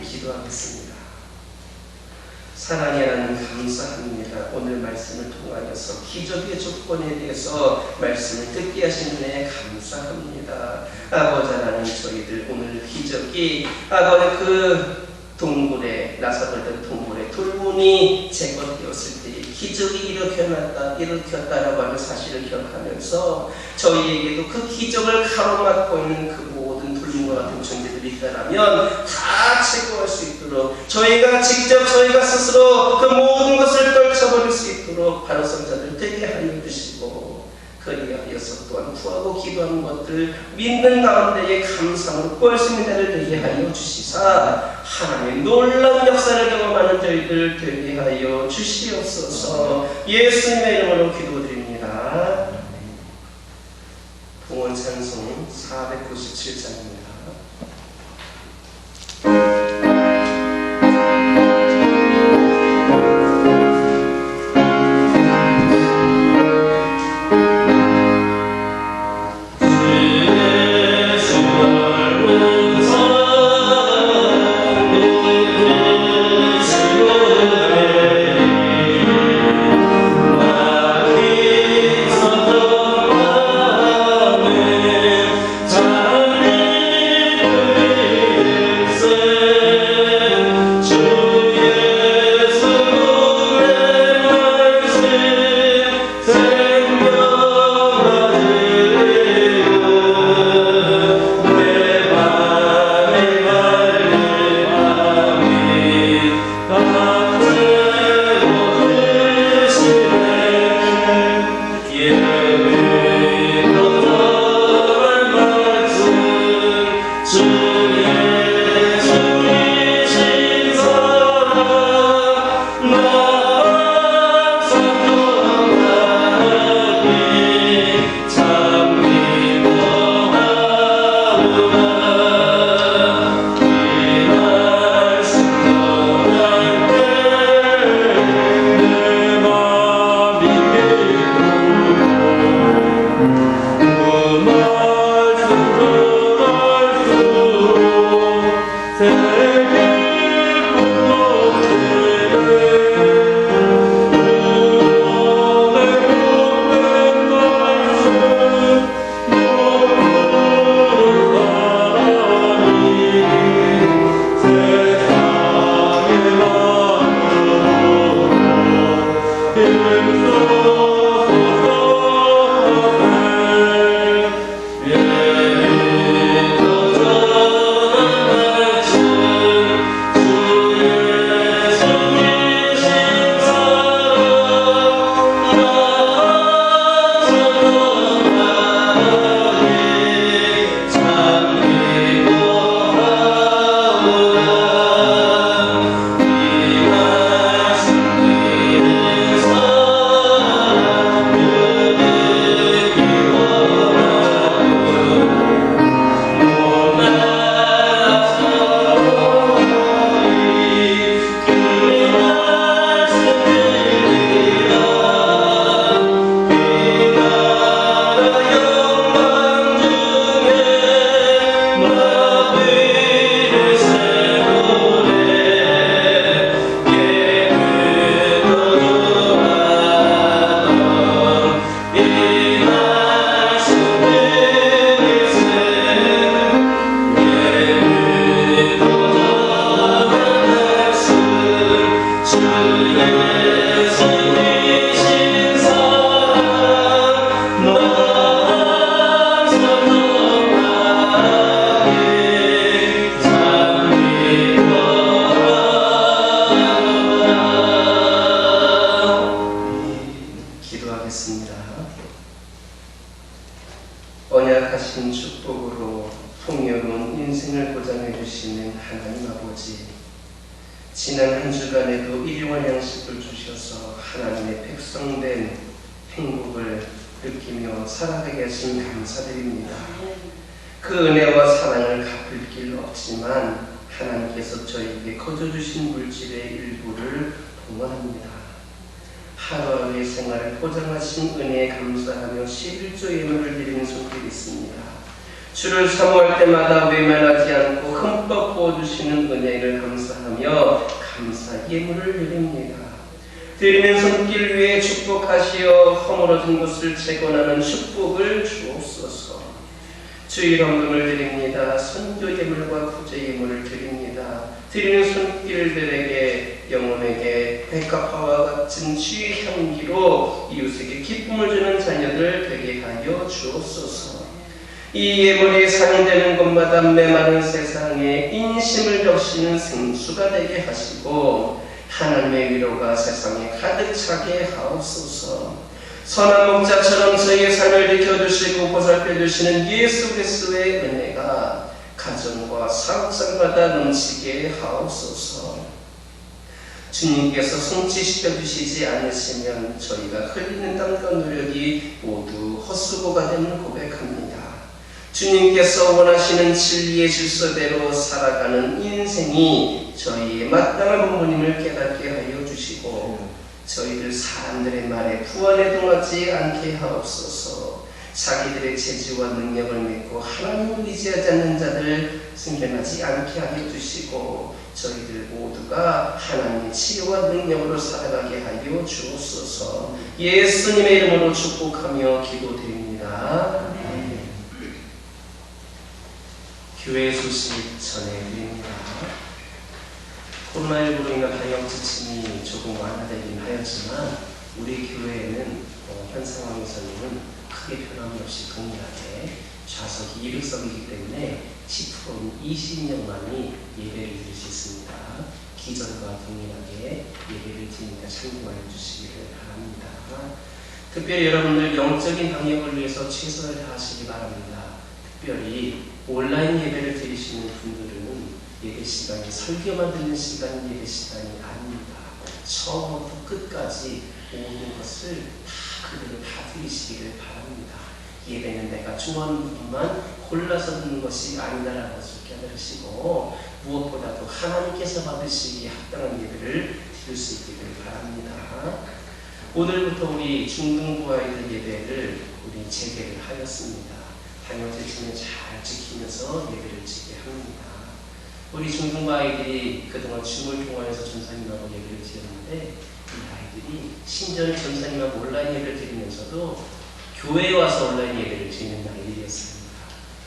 기도하겠습니다. 사랑의 하나님 감사합니다. 오늘 말씀을 통하여서 기적의 조건에 대해서 말씀을 듣게 하신 은혜에 감사합니다. 아버지 하나님, 저희들 오늘 기적이 아버지 그 동굴에, 나사로의 동굴에 돌문이 제거되었을 때 기적이 일으켰다라고 하는 사실을 기억하면서 저희에게도 그 기적을 가로막고 있는 그 모든 불문과 같은 존재들이 있다라면 다 제거할 수 있도록 저희가 스스로 그 모든 것을 떨쳐버릴 수 있도록 바로 선자들 되게 하여 주시고, 그리하여서 또한 구하고 기도하는 것들 믿는 가운데에 감상으로 구할 수 있는 자를 되게 하여 주시사 하나님의 놀라운 역사를 경험하는 저희들 되게 하여 주시옵소서. 예수님의 이름으로 기도드립니다. 봉헌 찬송 497장입니다. 인생을 보장해 주시는 하나님 아버지, 지난 한 주간에도 일용할 양식을 주셔서 하나님의 백성된 행복을 느끼며 살아가게 하신 감사드립니다. 그 은혜와 사랑을 갚을 길 없지만 하나님께서 저에게 거저주신 물질의 일부를 동원합니다. 하루하루의 생활을 보장하신 은혜에 감사하며 11조 예물을 드리는 손길이 있습니다. 주를 사모할 때마다 외면하지 않고 흠뻑 부어주시는 은혜를 감사하며 감사 예물을 드립니다. 드리는 손길 위에 축복하시어 허물어진 것을 재건하는 축복을 주옵소서. 주일 헌금을 드립니다. 선교 예물과 구제 예물을 드립니다. 드리는 손길들에게 영혼에게 백합화와 같은 주의 향기로 이웃에게 기쁨을 주는 자녀들 되게 하여 주옵소서. 이 예물이 사용되는 곳마다 메마른 세상에 인심을 적시는 생수가 되게 하시고 하나님의 위로가 세상에 가득 차게 하옵소서. 선한 목자처럼 저희의 삶을 지켜주시고 보살펴주시는 예수 그리스도의 은혜가 가정과 사업장마다 넘치게 하옵소서. 주님께서 성취시켜주시지 않으시면 저희가 흘리는 땀과 노력이 모두 헛수고가 되는 고백합니다. 주님께서 원하시는 진리의 질서대로 살아가는 인생이 저희의 마땅한 본분임을 깨닫게 하여 주시고 저희들 사람들의 말에 부안해동하지 않게 하옵소서. 자기들의 재주와 능력을 믿고 하나님을 의지하지 않는 자들 생겨나지 않게 하여 주시고 저희들 모두가 하나님의 치유와 능력으로 살아가게 하여 주옵소서. 예수님의 이름으로 축복하며 기도드립니다. 교회 소식 전해드립니다. 코로나19로 인한 방역 지침이 조금 완화되긴 하였지만 우리 교회에는 현 상황에서는 크게 변함이 없이 동일하게 좌석이 200석이기 때문에 10%인 20명만이 예배를 드릴 수 있습니다. 기존과 동일하게 예배를 드리니까 참고해 주시기를 바랍니다. 특별히 여러분들 영적인 방역을 위해서 최선을 다하시기 바랍니다. 특별히 온라인 예배를 드리시는 분들은 예배 시간이 설교만 듣는 시간이 예배 시간이 아닙니다. 처음부터 끝까지 모든 것을 그대로 다 드리시기를 바랍니다. 예배는 내가 중요한 부분만 골라서 듣는 것이 아니다라는 것을 깨달으시고 무엇보다도 하나님께서 받으시기에 합당한 예배를 드릴 수 있기를 바랍니다. 오늘부터 우리 중등부 아이들 예배를 우리 재개를 하였습니다. 방역 지침을 잘 지키면서 예배를 드리게 합니다. 우리 중등부 아이들이 그동안 줌을 통하여서 전사님하고 예배를 드렸는데 이 아이들이 심지어는 전사님하고 온라인 예배를 드리면서도 교회에 와서 온라인 예배를 드리는 아이들이었습니다.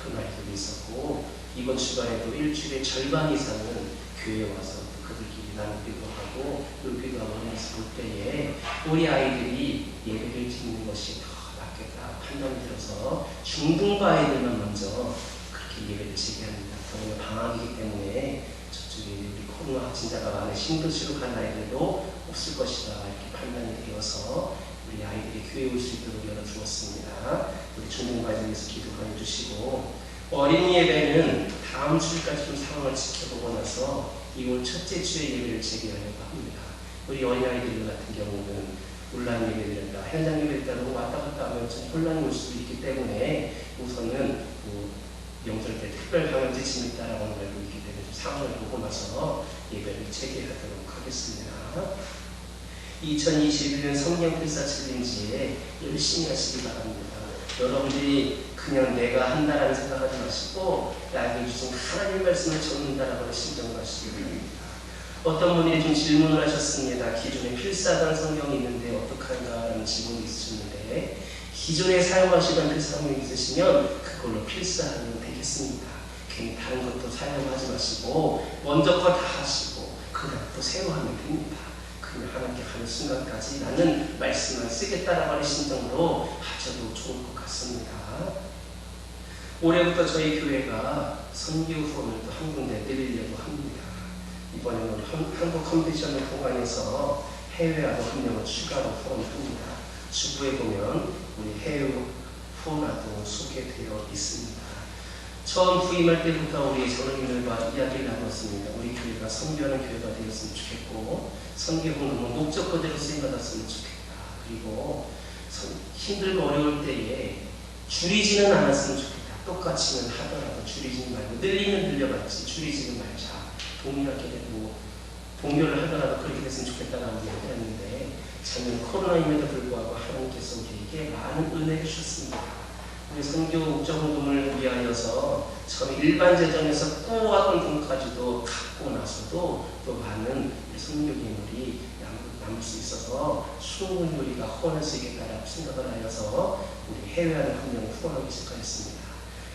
그런 아이들이 있었고 이번 주간에도 일주일의 절반 이상은 교회에 와서 그들끼리 나누기도 하고 놀기도 하고 하면서 볼 때에 우리 아이들이 예배를 드리는 것이 더 낫겠다 판단이 들어서 중등부 아이들만 먼저 그렇게 예배를 드리게 합니다. 더구나 방학이기 때문에 저쪽에 우리 코로나 확진자가 많은 신도시로 간 아이들도 없을 것이다 이렇게 판단이 되어서 우리 아이들이 교회에 올 수 있도록 열어주었습니다. 우리 중등부 아이들 위해서 기도해 주시고 어린이 예배는 다음 주까지 좀 상황을 지켜보고 나서 2월 첫째 주에 예배를 재개하려고 합니다. 우리 어린아이들 같은 경우는 온라인 예배를 현장 예배를 따로 왔다 갔다 하면 좀 혼란이 올 수도 있기 때문에 우선은 명절 때 특별 방역 지침이 있다라고 알고 있기 때문에 상황을 보고 나서 예배를 재개하도록 하겠습니다. 2021년 성경 필사 챌린지에 열심히 하시기 바랍니다. 여러분들이 그냥 내가 한다라는 생각하지 마시고 나에게 주신 하나님의 말씀을 적는다라고 심정을 하시기 바랍니다. 어떤 분이 좀 질문을 하셨습니다. 기존에 필사하던 성경이 있는데 어떡할까라는 질문이 있으셨는데 기존에 사용하시던 필사성이 있으시면 그걸로 필사하면 되겠습니다. 괜히 다른 것도 사용하지 마시고 먼저 거 다 하시고 그 다음 또 새로 하면 됩니다. 그냥 하나님께 가는 순간까지 나는 말씀을 쓰겠다라고 하는 심정으로 하셔도 좋을 것 같습니다. 올해부터 저희 교회가 선교 후원을 또 한 군데 늘리려고 합니다. 이번에는 한국 컨벤션을 통과해서 해외와도 한 명을 추가로 후원합니다. 주부에 보면 우리 해외 후원화도 소개되어 있습니다. 처음 부임할 때부터 우리 전원님들과 이야기를 나눴습니다. 우리 교회가 선교하는 교회가 되었으면 좋겠고 선교공동은 목적 그대로 쓰임받았으면 좋겠다. 그리고 힘들고 어려울 때에 줄이지는 않았으면 좋겠다. 똑같이는 하더라도 줄이지 말고 늘리면 늘려봤지 줄이지는 말자. 동일하게 되고 동료를 하더라도 그렇게 됐으면 좋겠다라는 얘기를 했는데 작년 코로나임에도 불구하고 하나님께서 우리에게 많은 은혜를 주셨습니다. 우리 선교 목적운동을 위하여서 처음에 일반 재정에서 꾸하던 돈까지도 갚고 나서도 또 많은 선교기물이 남을 수 있어서 충분히 우리가 후원할 수 있겠다라고 생각을 하여서 우리 해외하는 한 명을 후원하기 시작하였습니다.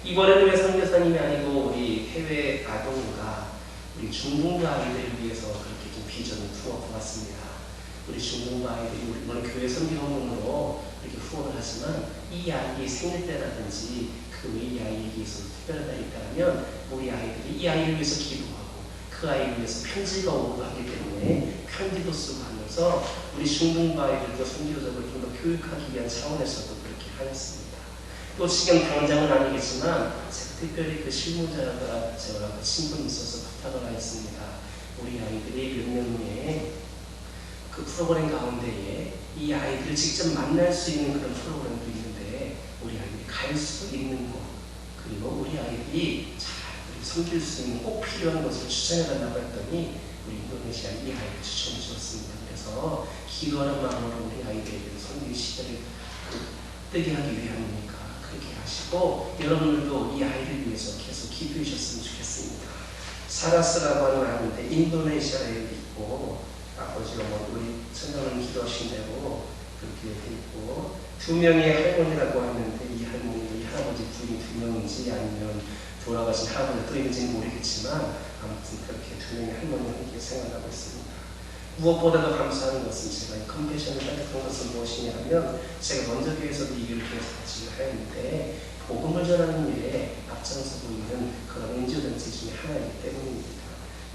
이번에는 왜 선교사님이 아니고 우리 해외 아동과 우리 중동가 아이들을 위해서 그렇게 좀 비전을 품어보았습니다. 우리 중동가 아이들이 물론 교회 선교운동으로 이렇게 후원을 하지만 이 아이의 생일 때라든지 그 이 아이에게 있어서 특별한 날이 있다면 우리 아이들이 이 아이를 위해서 기도하고 그 아이를 위해서 편지가 오고 하기 때문에 편지도 쓰고 하면서 우리 중동가 아이들도 선교적으로 좀 더 교육하기 위한 차원에서도 그렇게 하였습니다. 또 지금 당장은 아니겠지만 특별히 그 실무자가 제가 그 친분이 있어서 부탁을 하였습니다. 우리 아이들이 몇 명의 그 프로그램 가운데에 이 아이들을 직접 만날 수 있는 그런 프로그램도 있는데 우리 아이들이 갈 수 있는 곳 그리고 우리 아이들이 잘 섬길 수 있는 꼭 필요한 것을 추천해달라고 했더니 우리 인도네시아 이 아이를 추천해 주었습니다. 그래서 기도하는 마음으로 우리 아이들에게 섬길 시대를 뜨게 하기 위함이니까 그렇게 하시고 여러분들도 이 아이를 위해서 계속 기도해 주셨으면 좋겠습니다. 사라스라고 하는 아이인데 인도네시아에 있고 아버지가 우리 천장을 기도하신 대로 그렇게 돼 있고 두 명의 할머니라고 하는데 이 할머니, 이 할아버지 부인이 두 명인지 아니면 돌아가신 할아버지가 또 있는지는 모르겠지만 아무튼 그렇게 두 명의 할머니를 함께 생각하고 있습니다. 무엇보다도 감사한 것은 제가 이 컴패션을 따뜻한 것은 무엇이냐면 제가 먼저 교회에서도 이 일을 계속 같이 하였는데 복음을 전하는 일에 앞장서고 있는 그런 NGO단체 중에 하나이기 때문입니다.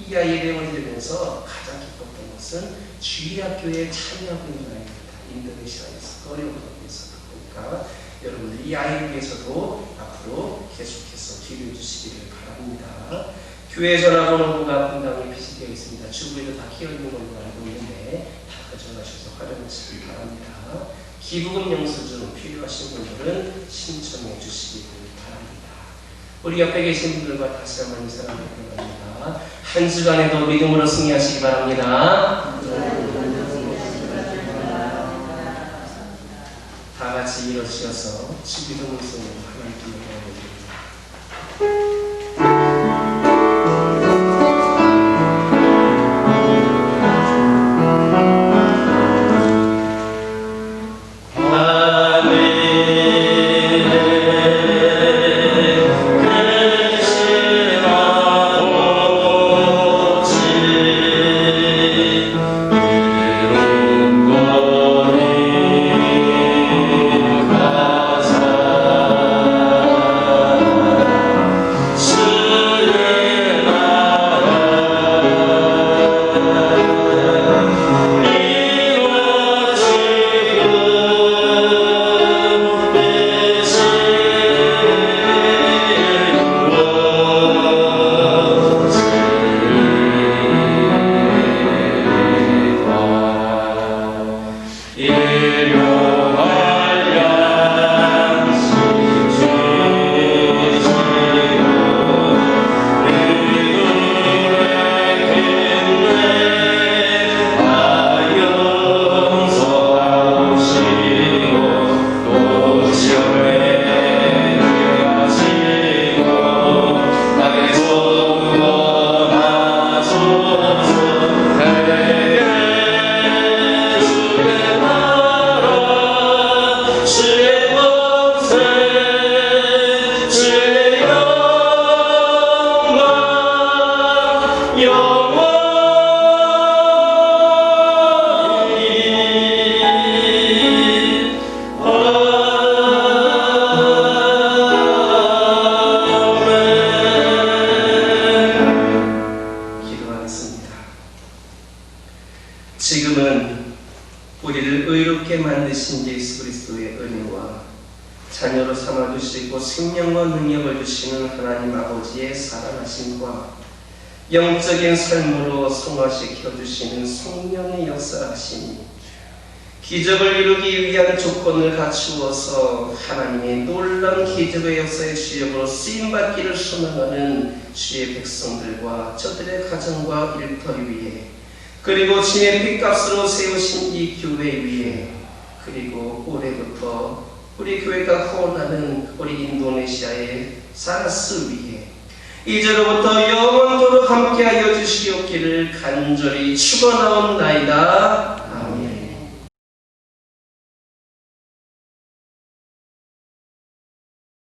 이 아이의 내용을 들으면서 가장 기뻤던 것은 주일학교에 참여하고 있는 아이입니다. 인도네시아에서 어려운 곳에서 그러니까 여러분들 이 아이를 위해서도 앞으로 계속해서 기도해 주시기를 바랍니다. 교회 전화번호가 분당에 표시되어 있습니다. 주부에도 다 끼어 있는 걸로 알고 있는데 다 가져가셔서 활용하시기 바랍니다. 기부금 영수증 필요하신 분들은 신청해 주시기 바랍니다. 우리 옆에 계신 분들과 다시 한번 인사를 드립니다. 한 주간에도 믿음으로 승리하시기 바랍니다. 다 같이 일어서셔서 주기도 문성으로 하나님께 영광을 지금은 우리를 의롭게 만드신 예수 그리스도의 은혜와 자녀로 삼아주시고 생명과 능력을 주시는 하나님 아버지의 살아나심과 영적인 삶으로 성화시켜 주시는 성령의 역사하심이 기적을 이루기 위한 조건을 갖추어서 하나님의 놀라운 기적의 역사의 주역으로 쓰임받기를 소망하는 주의 백성들과 저들의 가정과 일터 위에, 그리고 주의 핏값으로 세우신 이 교회 위에, 그리고 올해부터 우리 교회가 거원하는 우리 인도네시아의 사라스 위에 이제로부터 영원토록 함께하여 주시옵기를 간절히 축원하옵나이다.